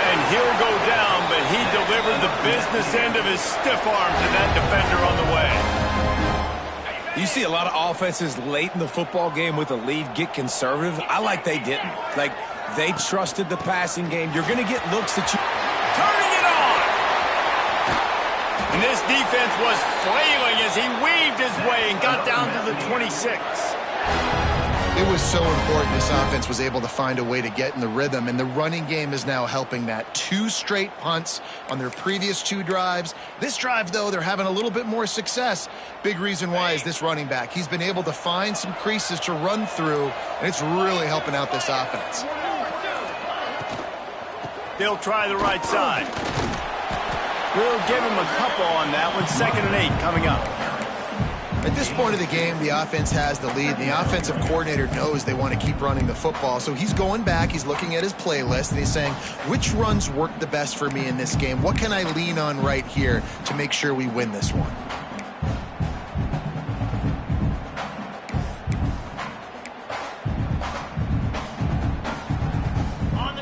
And he'll go down, but he delivered the business end of his stiff arm to that defender on the way. You see a lot of offenses late in the football game with a lead get conservative. I like they didn't. Like, they trusted the passing game. You're going to get looks that you... Turning it on! And this defense was flailing as he weaved his way and got down to the 26. It was so important this offense was able to find a way to get in the rhythm, and the running game is now helping that. 2 straight punts on their previous 2 drives. This drive, though, they're having a little bit more success. Big reason why is this running back. He's been able to find some creases to run through, and it's really helping out this offense. They'll try the right side. We'll give him a couple on that one. 2nd and 8 coming up. At this point of the game, the offense has the lead, and the offensive coordinator knows they want to keep running the football. So he's going back, he's looking at his playlist, and he's saying, which runs work the best for me in this game? What can I lean on right here to make sure we win this one?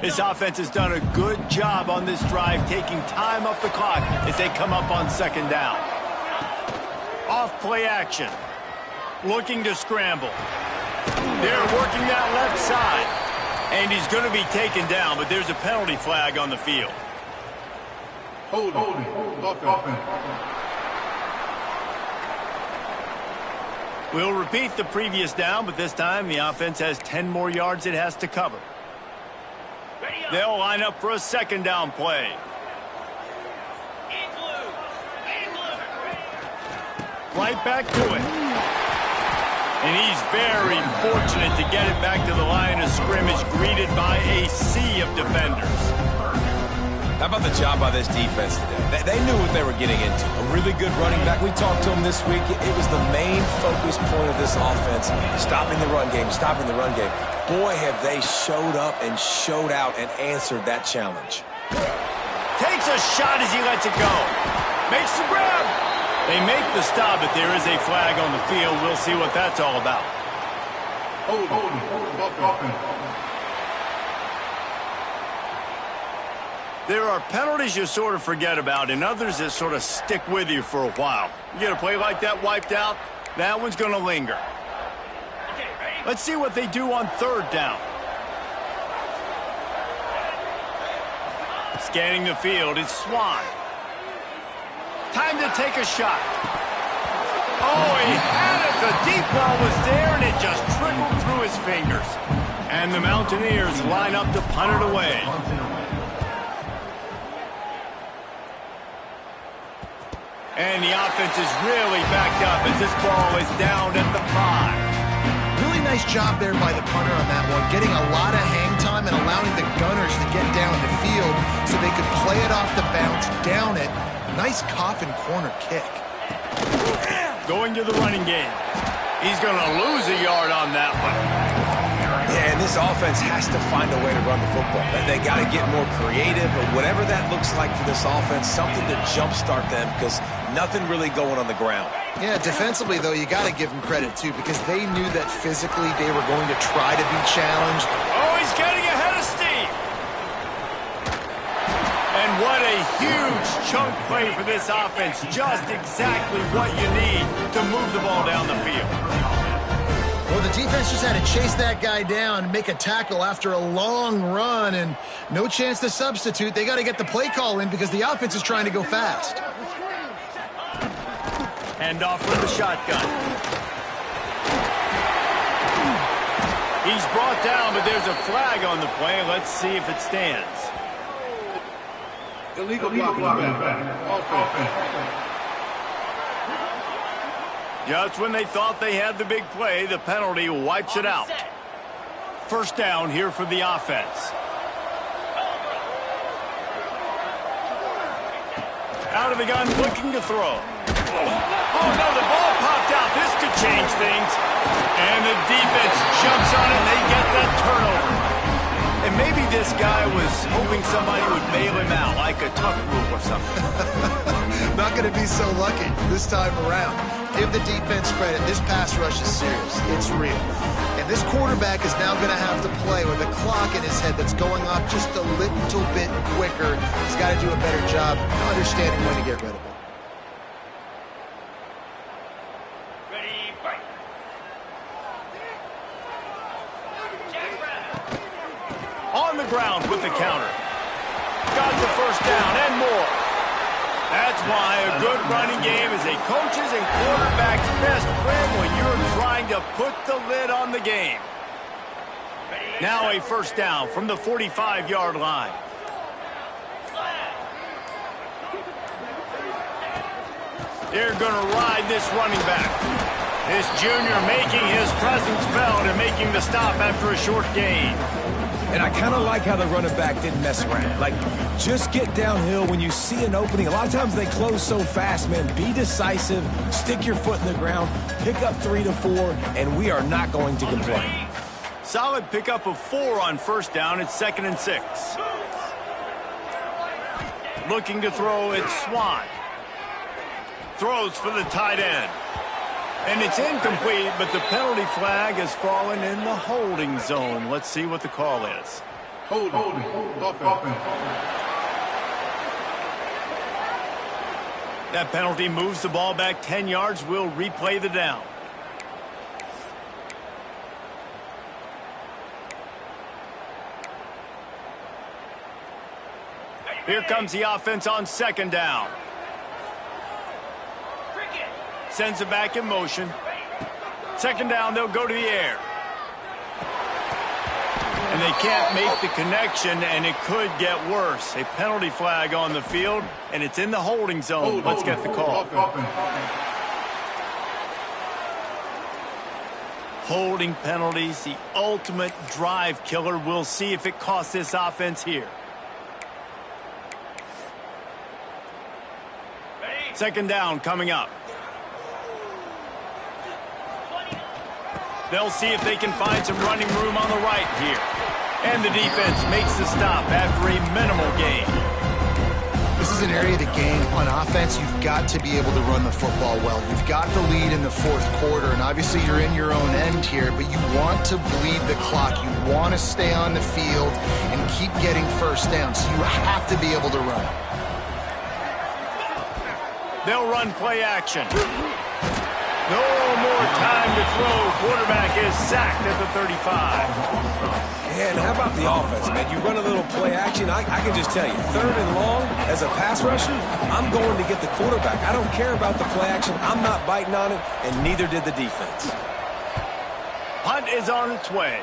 This offense has done a good job on this drive, taking time off the clock as they come up on 2nd down. Off play action. Looking to scramble. They're working that left side. And he's going to be taken down, but there's a penalty flag on the field. Holding. Offense. We'll repeat the previous down, but this time the offense has 10 more yards it has to cover. They'll line up for a 2nd down play. Right back to it. And he's very fortunate to get it back to the line of scrimmage, greeted by a sea of defenders. How about the job by this defense today? They knew what they were getting into. A really good running back. We talked to him this week. It was the main focus point of this offense, stopping the run game, stopping the run game. Boy, have they showed up and showed out and answered that challenge. Takes a shot as he lets it go. Makes the grab. They make the stop, but there is a flag on the field. We'll see what that's all about. Offense. There are penalties you sort of forget about and others that sort of stick with you for a while. You get a play like that wiped out, that one's going to linger. Let's see what they do on 3rd down. Scanning the field, it's Swan. Time to take a shot. Oh, he had it. The deep ball was there, and it just trickled through his fingers. And the Mountaineers line up to punt it away. And the offense is really backed up as this ball is down at the 5. Really nice job there by the punter on that one, getting a lot of hang time and allowing the Gunners to get down the field so they could play it off the bounce, down it. Nice coffin corner kick. Going to the running game. He's going to lose a yard on that one. Yeah, and this offense has to find a way to run the football. They got to get more creative, or whatever that looks like for this offense, something to jumpstart them, because nothing really going on the ground. Yeah, defensively, though, you got to give them credit, too, because they knew that physically they were going to try to be challenged. Oh, he's getting ahead of steam. And what a huge chunk play for this offense. Just exactly what you need to move the ball down the field. Well, the defense just had to chase that guy down, make a tackle after a long run, and no chance to substitute. They got to get the play call in because the offense is trying to go fast. Hand off with the shotgun. He's brought down, but there's a flag on the play. Let's see if it stands. Illegal blocking offense. Just when they thought they had the big play, the penalty wipes it out. 1st down here for the offense. Out of the gun, looking to throw. Oh, no, the ball popped out. This could change things. And the defense jumps on it, and they get that turnover. And maybe this guy was hoping somebody would bail him out, like a tuck rule or something. Not going to be so lucky this time around. Give the defense credit. This pass rush is serious. It's real. And this quarterback is now going to have to play with a clock in his head that's going off just a little bit quicker. He's got to do a better job understanding when to get rid of it. On the ground with the counter. Got the first down and more. That's why a good running game is a coach's and quarterback's best friend when you're trying to put the lid on the game. Now a first down from the 45-yard line. They're going to ride this running back. This junior making his presence felt and making the stop after a short gain. And I kind of like how the running back didn't mess around. Like, just get downhill when you see an opening. A lot of times they close so fast, man. Be decisive, stick your foot in the ground, pick up 3 to 4, and we are not going to complain. Solid pickup of 4 on first down. It's 2nd and 6. Looking to throw, it's Swan. Throws for the tight end. And it's incomplete, but the penalty flag has fallen in the holding zone. Let's see what the call is. Holding. Offense. That penalty moves the ball back 10 yards. We'll replay the down. Here comes the offense on 2nd down. Sends it back in motion. 2nd down, they'll go to the air. And they can't make the connection, and it could get worse. A penalty flag on the field, and it's in the holding zone. Let's get the call. Holding penalties, the ultimate drive killer. We'll see if it costs this offense here. 2nd down coming up. They'll see if they can find some running room on the right here. And the defense makes the stop after a minimal gain. This is an area of the game. On offense, you've got to be able to run the football well. You've got the lead in the 4th quarter, and obviously you're in your own end here, but you want to bleed the clock. You want to stay on the field and keep getting first down, so you have to be able to run. They'll run play action. No more time to throw. Quarterback is sacked at the 35. And how about the offense, man? You run a little play action. I can just tell you, 3rd and long, as a pass rusher, I'm going to get the quarterback. I don't care about the play action. I'm not biting on it, and neither did the defense. Punt is on its way.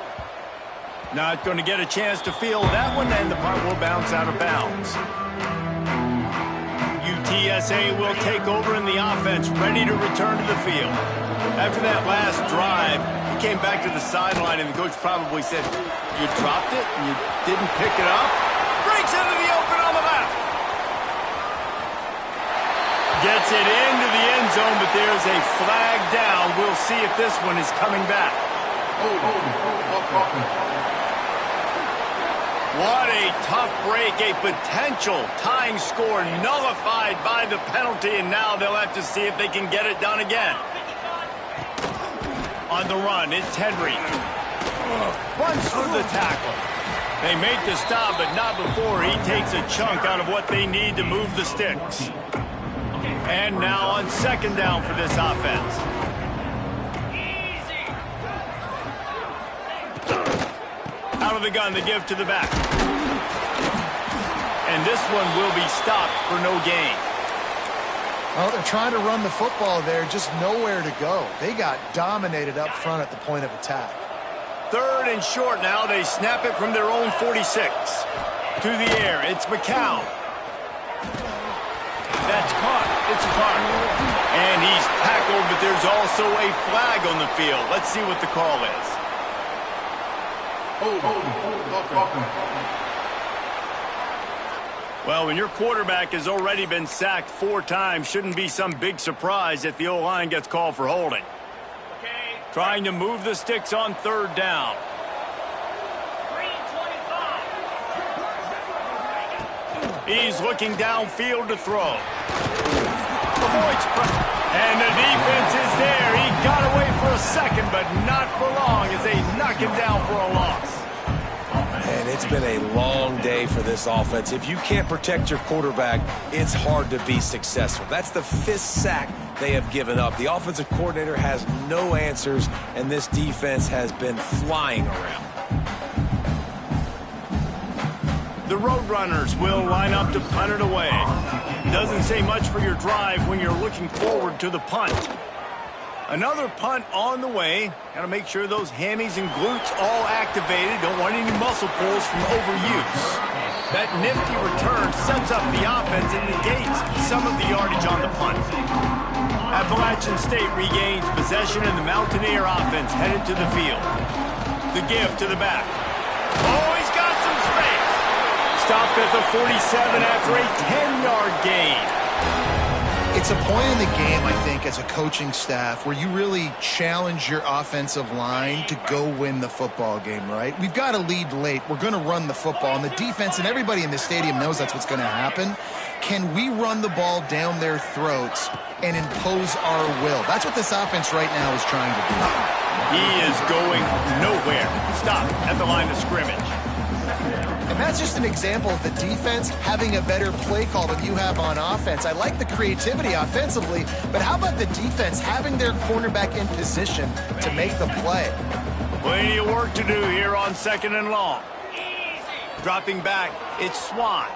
Not going to get a chance to field that one, and the punt will bounce out of bounds. UTSA will take over in the offense, ready to return to the field. After that last drive, he came back to the sideline, and the coach probably said, "You dropped it, and you didn't pick it up." Breaks into the open on the left. Gets it into the end zone, but there's a flag down. We'll see if this one is coming back. What a tough break, a potential tying score nullified by the penalty, and now they'll have to see if they can get it done again. On the run, it's Henry. Runs for the tackle. They make the stop, but not before he takes a chunk out of what they need to move the sticks. And now on 2nd down for this offense. Out of the gun, they give to the back. And this one will be stopped for no gain. Well, they're trying to run the football there, just nowhere to go. They got dominated up front at the point of attack. 3rd and short now. They snap it from their own 46. To the air, it's McCown. That's caught. It's caught. And he's tackled, but there's also a flag on the field. Let's see what the call is. Well, when your quarterback has already been sacked 4 times, shouldn't be some big surprise if the O-line gets called for holding. Trying to move the sticks on 3rd down. He's looking downfield to throw. And the defense is there. He got away for a second, but not for long as they knock him down for a loss. And it's been a long day for this offense. If you can't protect your quarterback, it's hard to be successful. That's the 5th sack they have given up. The offensive coordinator has no answers, and this defense has been flying around. The Roadrunners will line up to punt it away. Doesn't say much for your drive when you're looking forward to the punt. Another punt on the way. Got to make sure those hammies and glutes all activated. Don't want any muscle pulls from overuse. That nifty return sets up the offense and negates some of the yardage on the punt. Appalachian State regains possession and the Mountaineer offense headed to the field. The give to the back. Oh, he's got some space. Stopped at the 47 after a 10-yard gain. It's a point in the game, I think, as a coaching staff where you really challenge your offensive line to go win the football game, right? We've got to lead late. We're going to run the football. And the defense and everybody in the stadium knows that's what's going to happen. Can we run the ball down their throats and impose our will? That's what this offense right now is trying to do. He is going nowhere. Stop at the line of scrimmage. And that's just an example of the defense having a better play call than you have on offense. I like the creativity offensively, but how about the defense having their cornerback in position to make the play? Plenty of work to do here on 2nd and long. Dropping back, it's Swan.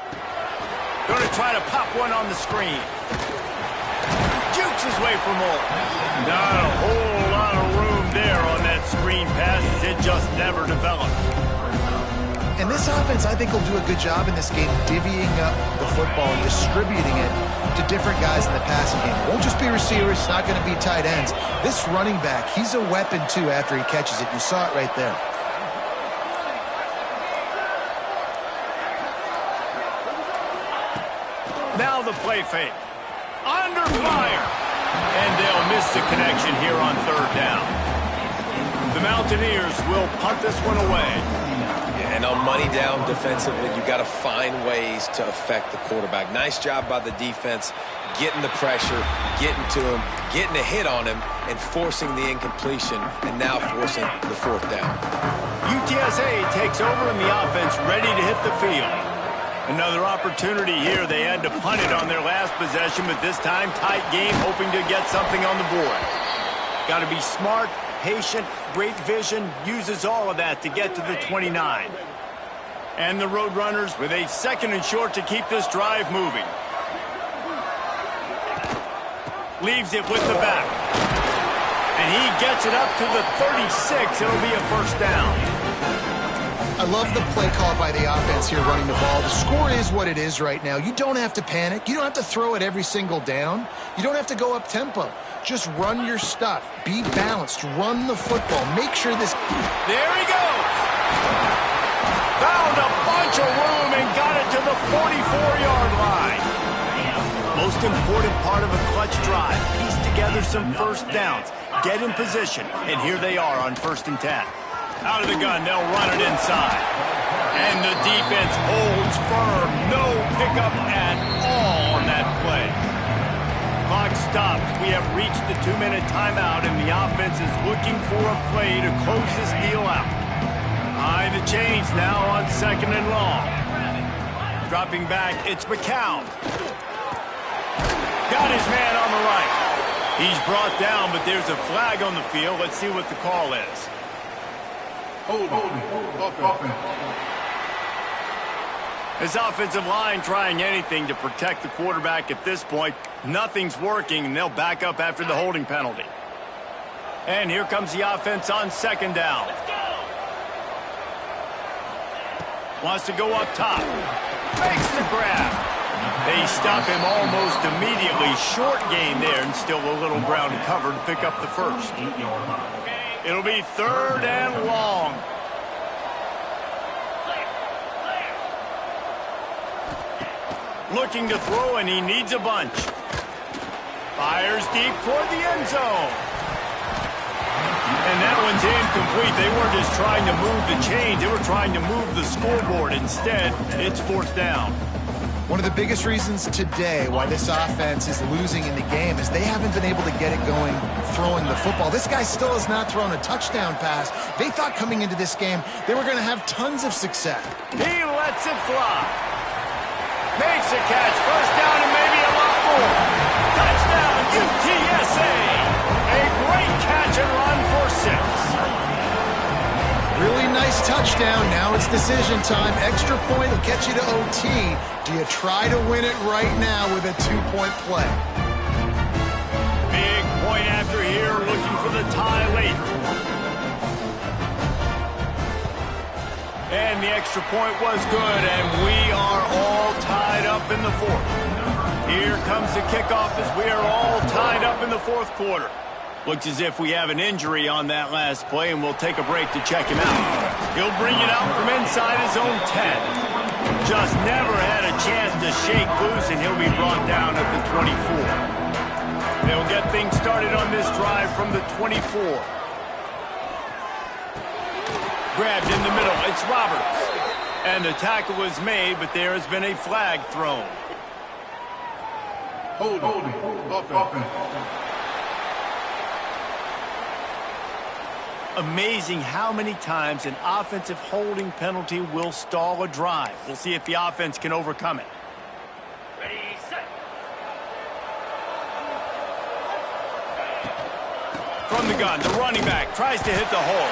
Going to try to pop one on the screen. Jukes his way for more. Not a whole lot of room there on that screen pass as it just never developed. And this offense, I think, will do a good job in this game divvying up the football and distributing it to different guys in the passing game. It won't just be receivers. It's not going to be tight ends. This running back, he's a weapon, too, after he catches it. You saw it right there. Now the play fake. Under fire. And they'll miss the connection here on 3rd down. The Mountaineers will punt this one away. And on money down defensively, you've got to find ways to affect the quarterback. Nice job by the defense, getting the pressure, getting to him, getting a hit on him, and forcing the incompletion, and now forcing the 4th down. UTSA takes over and the offense ready to hit the field. Another opportunity here. They had to punt it on their last possession, but this time tight game, hoping to get something on the board. Got to be smart, patient, great vision, uses all of that to get to the 29. And the Roadrunners with a 2nd and short to keep this drive moving. Leaves it with the back. And he gets it up to the 36. It'll be a 1st down. I love the play call by the offense here running the ball. The score is what it is right now. You don't have to panic. You don't have to throw it every single down. You don't have to go up tempo. Just run your stuff. Be balanced. Run the football. Make sure this... There he goes. Found a bunch of room and got it to the 44-yard line. Most important part of a clutch drive. Piece together some 1st downs. Get in position. And here they are on 1st and 10. Out of the gun, they'll run it inside. And the defense holds firm. No pickup at all on that play. Clock stops. We have reached the 2-minute timeout, and the offense is looking for a play to close this deal out. High the chains now on 2nd and long. Dropping back, it's McCown. Got his man on the right. He's brought down, but there's a flag on the field. Let's see what the call is. Hold offense. His offensive line trying anything to protect the quarterback at this point. Nothing's working, and they'll back up after the holding penalty. And here comes the offense on 2nd down. Wants to go up top. Makes the grab. They stop him almost immediately. Short gain there, and still a little ground to cover to pick up the 1st. It'll be 3rd and long. Looking to throw, and he needs a bunch. Fires deep toward the end zone. And that one's incomplete. They weren't just trying to move the chains. They were trying to move the scoreboard. Instead, it's 4th down. One of the biggest reasons today why this offense is losing in the game is they haven't been able to get it going throwing the football. This guy still has not thrown a touchdown pass. They thought coming into this game they were going to have tons of success. He lets it fly. Makes a catch. 1st down and maybe a lot more. Touchdown, UTSA. A great catch and run for 6. Really nice nice touchdown. Now it's decision time. Extra point will get you to OT. Do you try to win it right now with a 2-point play? Big point after here, looking for the tie late. And the extra point was good, and we are all tied up in the fourth. Here comes the kickoff as we are all tied up in the fourth quarter. Looks as if we have an injury on that last play, and we'll take a break to check him out. He'll bring it out from inside his own 10. Just never had a chance to shake loose, and he'll be brought down at the 24. They'll get things started on this drive from the 24. Grabbed in the middle. It's Roberts. And the tackle was made, but there has been a flag thrown. Holding. Offense. Amazing how many times an offensive holding penalty will stall a drive. We'll see if the offense can overcome it. Ready, set. From the gun, the running back tries to hit the hole.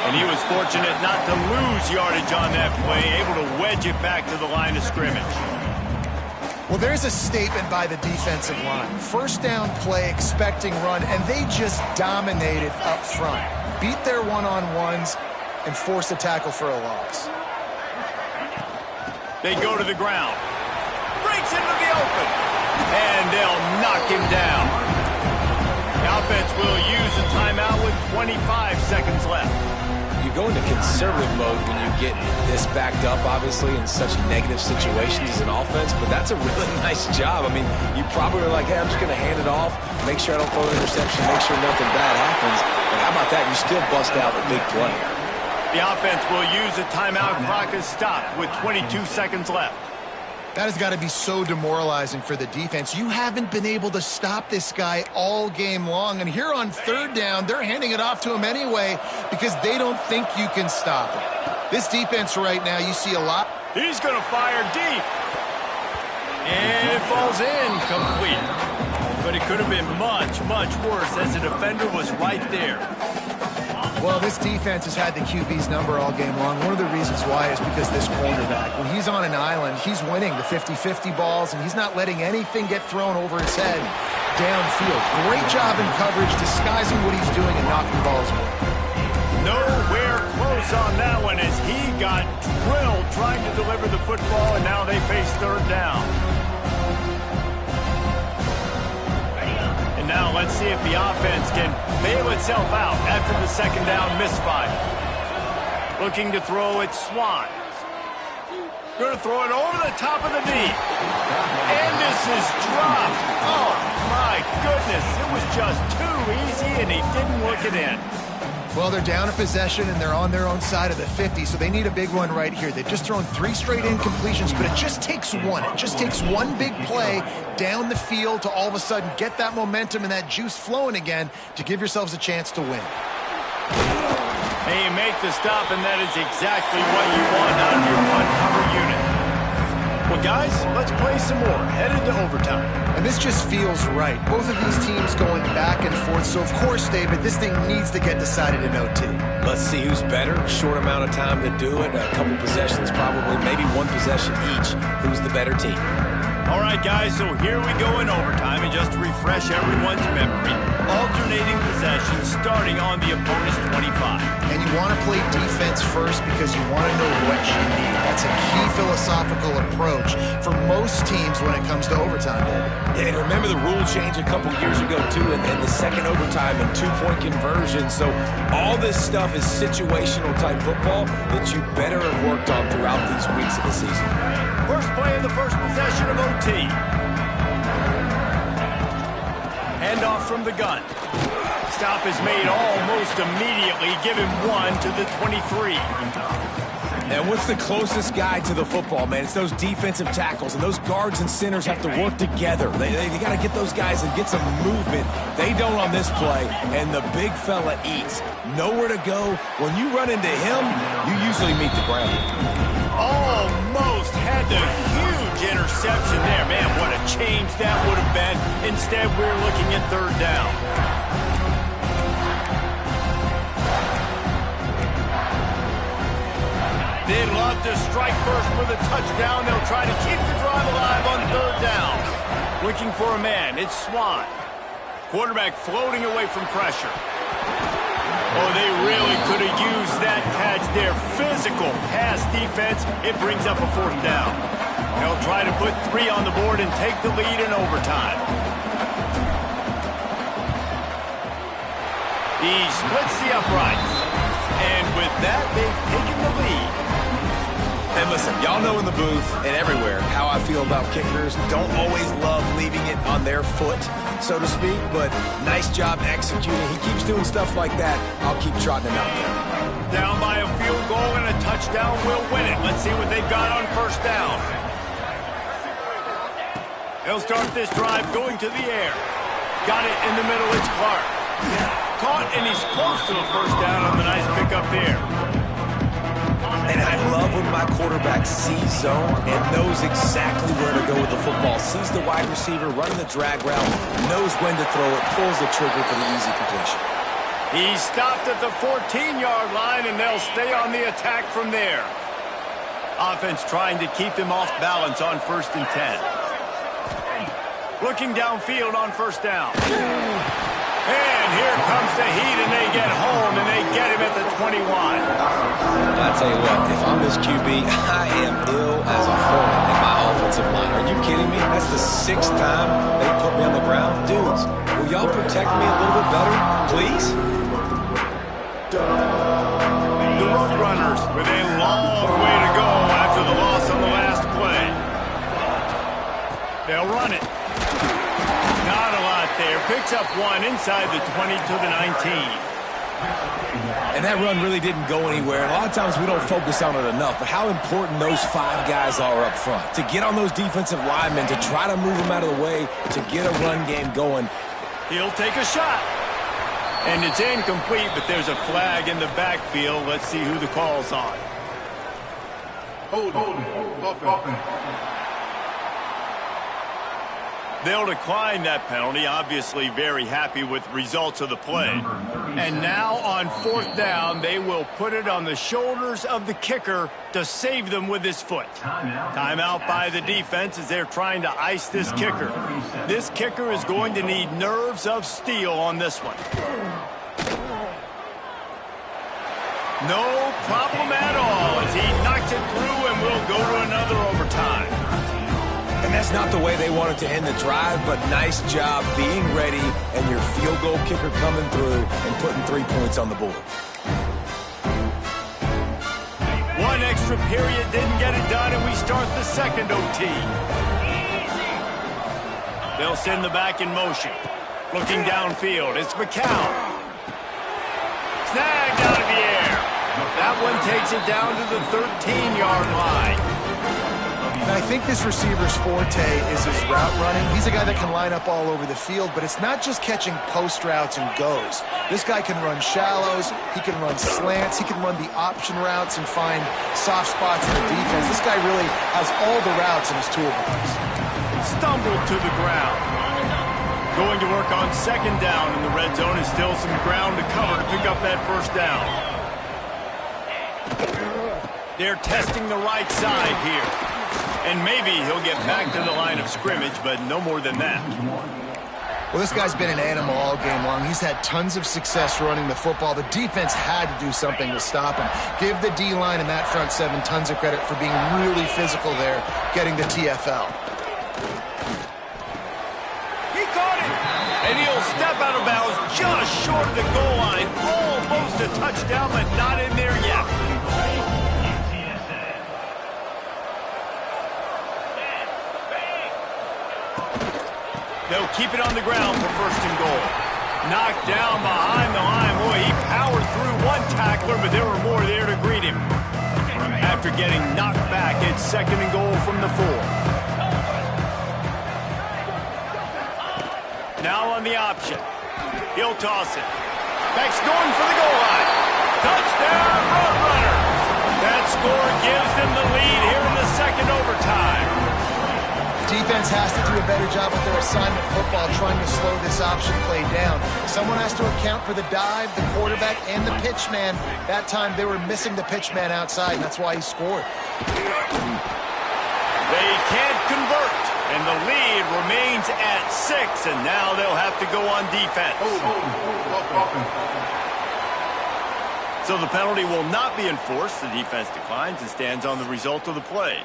And he was fortunate not to lose yardage on that play, able to wedge it back to the line of scrimmage. Well, there's a statement by the defensive line. First down play, expecting run, and they just dominated up front. Beat their one-on-ones and forced a tackle for a loss. They go to the ground. Breaks into the open. And they'll knock him down. The offense will use a timeout with 25 seconds left. You go into conservative mode when you get this backed up, obviously, in such negative situations as an offense, but that's a really nice job. I mean, you probably are like, hey, I'm just going to hand it off, make sure I don't throw an interception, make sure nothing bad happens. But how about that? You still bust out a big play. The offense will use a timeout. Clock is stopped with 22 seconds left. That has got to be so demoralizing for the defense. You haven't been able to stop this guy all game long. And here on third down, they're handing it off to him anyway because they don't think you can stop him. This defense right now, you see a lot. He's going to fire deep. And it falls incomplete. But it could have been much, much worse as the defender was right there. Well, this defense has had the QB's number all game long. One of the reasons why is because this cornerback, when he's on an island, he's winning the 50-50 balls, and he's not letting anything get thrown over his head downfield. Great job in coverage, disguising what he's doing and knocking balls away. Nowhere close on that one as he got drilled trying to deliver the football, and now they face third down. And now let's see if the offense can bail itself out after the second down misfire. Looking to throw it, Swan. Going to throw it over the top of the knee. And this is dropped. Oh, my goodness. It was just too easy, and he didn't look it in. Well, they're down a possession, and they're on their own side of the 50, so they need a big one right here. They've just thrown 3 straight incompletions, but it just takes one. It just takes one big play down the field to all of a sudden get that momentum and that juice flowing again to give yourselves a chance to win. And you make the stop, and that is exactly what you want out of your punt cover unit. Well, guys, let's play some more. Headed to overtime. And this just feels right. Both of these teams going back and forth. So, of course, David, this thing needs to get decided in OT. Let's see who's better. Short amount of time to do it. A couple possessions probably. Maybe one possession each. Who's the better team? All right, guys, so here we go in overtime. And just to refresh everyone's memory, alternating possessions starting on the opponent's 25. And you want to play defense first because you want to know what you need. That's a key philosophical approach for most teams when it comes to overtime, David. Yeah, and remember the rule change a couple years ago, too, and the second overtime and 2-point conversion. So all this stuff is situational type football that you better have worked on throughout these weeks of the season. First play of the first possession of OT. Handoff from the gun. Stop is made almost immediately. Give him 1 to the 23. And what's the closest guy to the football, man? It's those defensive tackles, and those guards and centers have to work together. They got to get those guys and get some movement. They don't on this play, and the big fella eats. Nowhere to go. When you run into him, you usually meet the ground. Almost had the huge interception there. Man, what a change that would have been. Instead, we're looking at third down. They'd love to strike first for the touchdown. They'll try to keep the drive alive on third down. Looking for a man. It's Swan. Quarterback floating away from pressure. Oh, they really could have used that catch there. Physical pass defense. It brings up a fourth down. They'll try to put 3 on the board and take the lead in overtime. He splits the uprights. And with that, they've taken the lead. And listen, y'all know in the booth and everywhere how I feel about kickers. Don't always love leaving it on their foot, so to speak, but nice job executing. He keeps doing stuff like that. I'll keep trotting him out there. Down by a field goal and a touchdown will win it. Let's see what they've got on first down. They'll start this drive going to the air. Got it in the middle. It's Clark. Caught, and he's close to the first down on the nice pickup there. And I love when my quarterback sees zone and knows exactly where to go with the football. Sees the wide receiver running the drag route, knows when to throw it, pulls the trigger for the easy completion. He stopped at the 14-yard line, and they'll stay on the attack from there. Offense trying to keep them off balance on 1st and 10. Looking downfield on first down. And here comes the heat, and they get home, and they get him at the 21. I tell you what, if I'm this QB, I am ill as a hornet in my offensive line. Are you kidding me? That's the 6th time they put me on the ground. Dudes, will y'all protect me a little bit better, please? The Roadrunners with a long way to go after the loss on the last play. They'll run it. Not a lot there. Picks up 1 inside the 20 to the 19. And that run really didn't go anywhere. A lot of times we don't focus on it enough, but how important those 5 guys are up front. To get on those defensive linemen, to try to move them out of the way, to get a run game going. He'll take a shot. And it's incomplete, but there's a flag in the backfield. Let's see who the call's on. Hold on. They'll decline that penalty, obviously very happy with results of the play. And now on 4th down, they will put it on the shoulders of the kicker to save them with his foot. Timeout by the defense as they're trying to ice this kicker. This kicker is going to need nerves of steel on this one. No problem at all as he knocks it through and we'll go to another overtime. And that's not the way they wanted to end the drive, but nice job being ready and your field goal kicker coming through and putting 3 points on the board. 1 extra period didn't get it done, and we start the 2nd OT. They'll send the back in motion. Looking downfield, it's McCown. Snagged out of the air. That one takes it down to the 13-yard line. And I think this receiver's forte is his route running. He's a guy that can line up all over the field, but it's not just catching post routes and goes. This guy can run shallows, he can run slants, he can run the option routes and find soft spots in the defense. This guy really has all the routes in his toolbox. Stumbled to the ground. Going to work on 2nd down in the red zone is still some ground to cover to pick up that first down. They're testing the right side here. And maybe he'll get back to the line of scrimmage, but no more than that. Well, this guy's been an animal all game long. He's had tons of success running the football. The defense had to do something to stop him. Give the D-line and that front 7 tons of credit for being really physical there, getting the TFL. He caught it! And he'll step out of bounds just short of the goal line. Almost a touchdown, but not in there yet. They'll keep it on the ground for 1st and goal. Knocked down behind the line. Boy, he powered through 1 tackler, but there were more there to greet him. After getting knocked back, it's 2nd and goal from the 4. Now on the option. He'll toss it. Beck's going for the goal line. Touchdown, Roadrunners! That score gives them the lead here in the 2nd overtime. defense has to do a better job with their assignment football trying to slow this option play down. Someone has to account for the dive, the quarterback, and the pitch man. That time they were missing the pitch man outside, and that's why he scored. They can't convert, and the lead remains at 6, and now they'll have to go on defense. So the penalty will not be enforced. The defense declines and stands on the result of the play.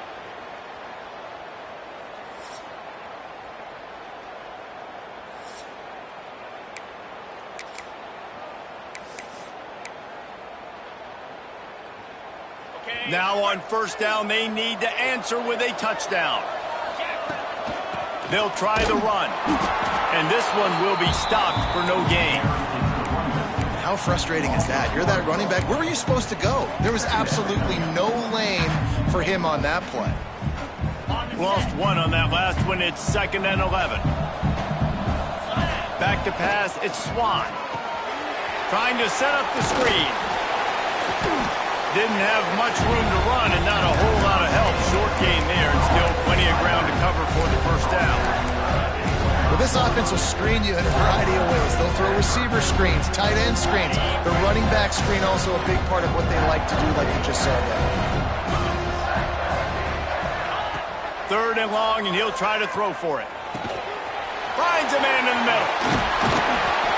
Now on first down, they need to answer with a touchdown. They'll try the run, and this one will be stopped for no gain. How frustrating is that? You're that running back. Where were you supposed to go? There was absolutely no lane for him on that play. Lost one on that last one. It's 2nd and 11. Back to pass. It's Swan. Trying to set up the screen. Didn't have much room to run and not a whole lot of help. Short gain there and still plenty of ground to cover for the first down. Well, this offense will screen you in a variety of ways. They'll throw receiver screens, tight end screens. The running back screen also a big part of what they like to do, like you just saw there. 3rd and long, and he'll try to throw for it. Finds a man in the middle.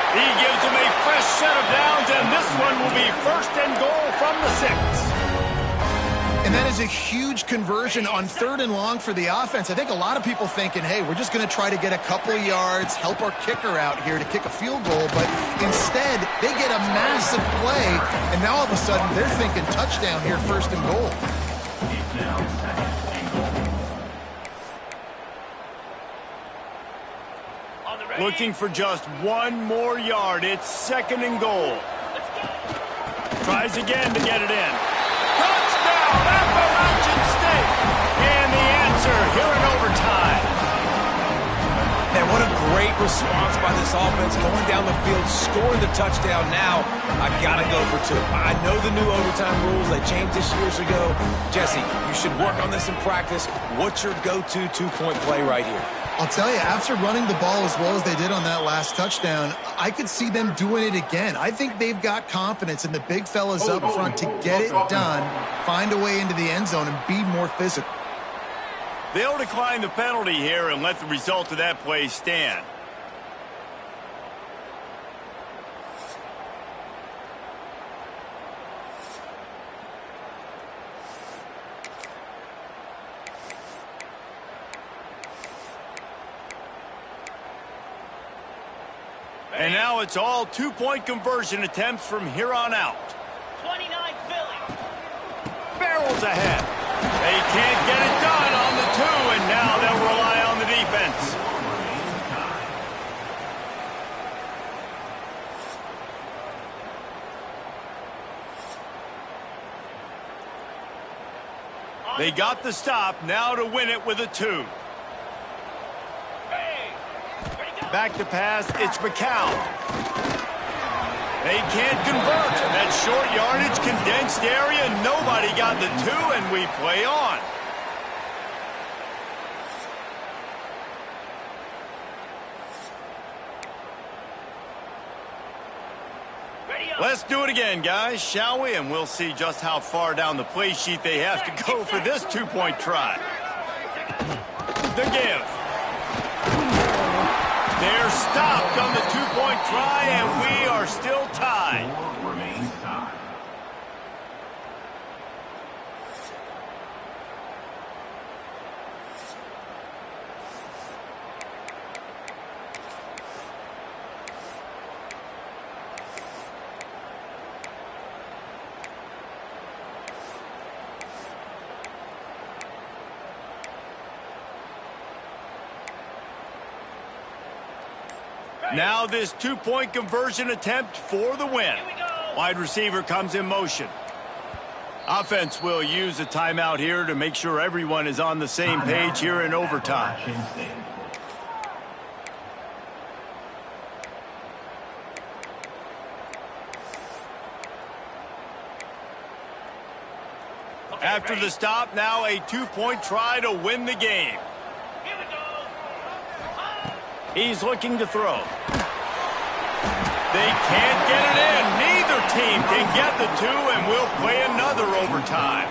He gives him a fresh set of downs, and this one will be 1st and goal from the 6. And that is a huge conversion on 3rd and long for the offense. I think a lot of people thinking, hey, we're just going to try to get a couple of yards, help our kicker out here to kick a field goal. But instead, they get a massive play, and now all of a sudden they're thinking touchdown here, 1st and goal. Looking for just one more yard. It's 2nd and goal. Tries again to get it in. Touchdown, Appalachian State. And the answer here in overtime. Man, what a great response by this offense. Going down the field, scoring the touchdown. Now, I got to go for 2. I know the new overtime rules. They changed this years ago. Jesse, you should work on this in practice. What's your go-to 2-point play right here? I'll tell you, after running the ball as well as they did on that last touchdown, I could see them doing it again. I think they've got confidence in the big fellas up front to get it done, find a way into the end zone, and be more physical. They'll decline the penalty here and let the result of that play stand. And now it's all 2-point conversion attempts from here on out. 29 Philly. Barrels ahead. They can't get it done on the 2, and now they'll rely on the defense. They got the stop, now to win it with a 2. Back to pass, it's McCown. They can't convert. That short yardage, condensed area, nobody got the 2, and we play on. Let's do it again, guys, shall we? And we'll see just how far down the play sheet they have to go for this 2-point try. The give. They're stopped on the 2-point try, and we are still tied. Remains tied. Now this 2-point conversion attempt for the win. Wide receiver comes in motion. Offense will use a timeout here to make sure everyone is on the same page here in overtime. After the stop, now a 2-point try to win the game. He's looking to throw. They can't get it in. Neither team can get the two, and we'll play another overtime.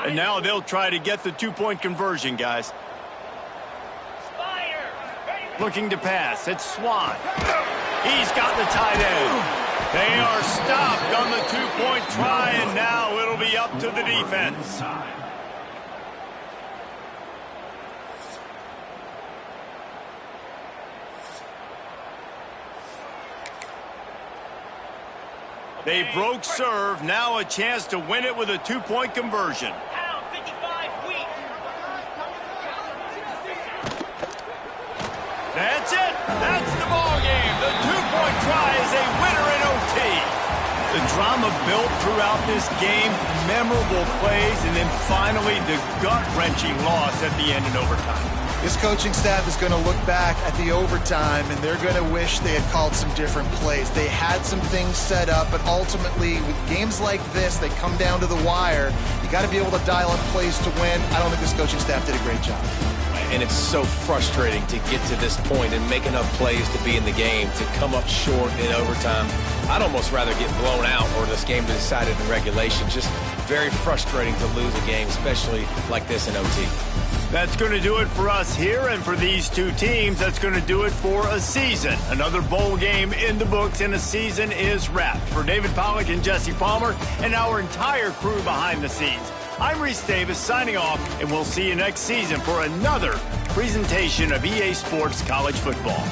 And now they'll try to get the two-point conversion, guys. Looking to pass. It's Swan. He's got the tight end. They are stopped on the two-point try, and now it'll be up to the defense. They broke serve. Now a chance to win it with a two-point conversion. That's it. That's the ball game. The two-point try is a winner in OT. The drama built throughout this game, memorable plays, and then finally the gut-wrenching loss at the end in overtime. This coaching staff is going to look back at the overtime, and they're going to wish they had called some different plays. They had some things set up, but ultimately, with games like this, they come down to the wire. You got to be able to dial up plays to win. I don't think this coaching staff did a great job. And it's so frustrating to get to this point and make enough plays to be in the game, to come up short in overtime. I'd almost rather get blown out or this game be decided in regulation. Just very frustrating to lose a game, especially like this in OT. That's going to do it for us here, and for these two teams, that's going to do it for a season. Another bowl game in the books, and a season is wrapped. For David Pollack and Jesse Palmer and our entire crew behind the scenes, I'm Reese Davis signing off, and we'll see you next season for another presentation of EA Sports College Football.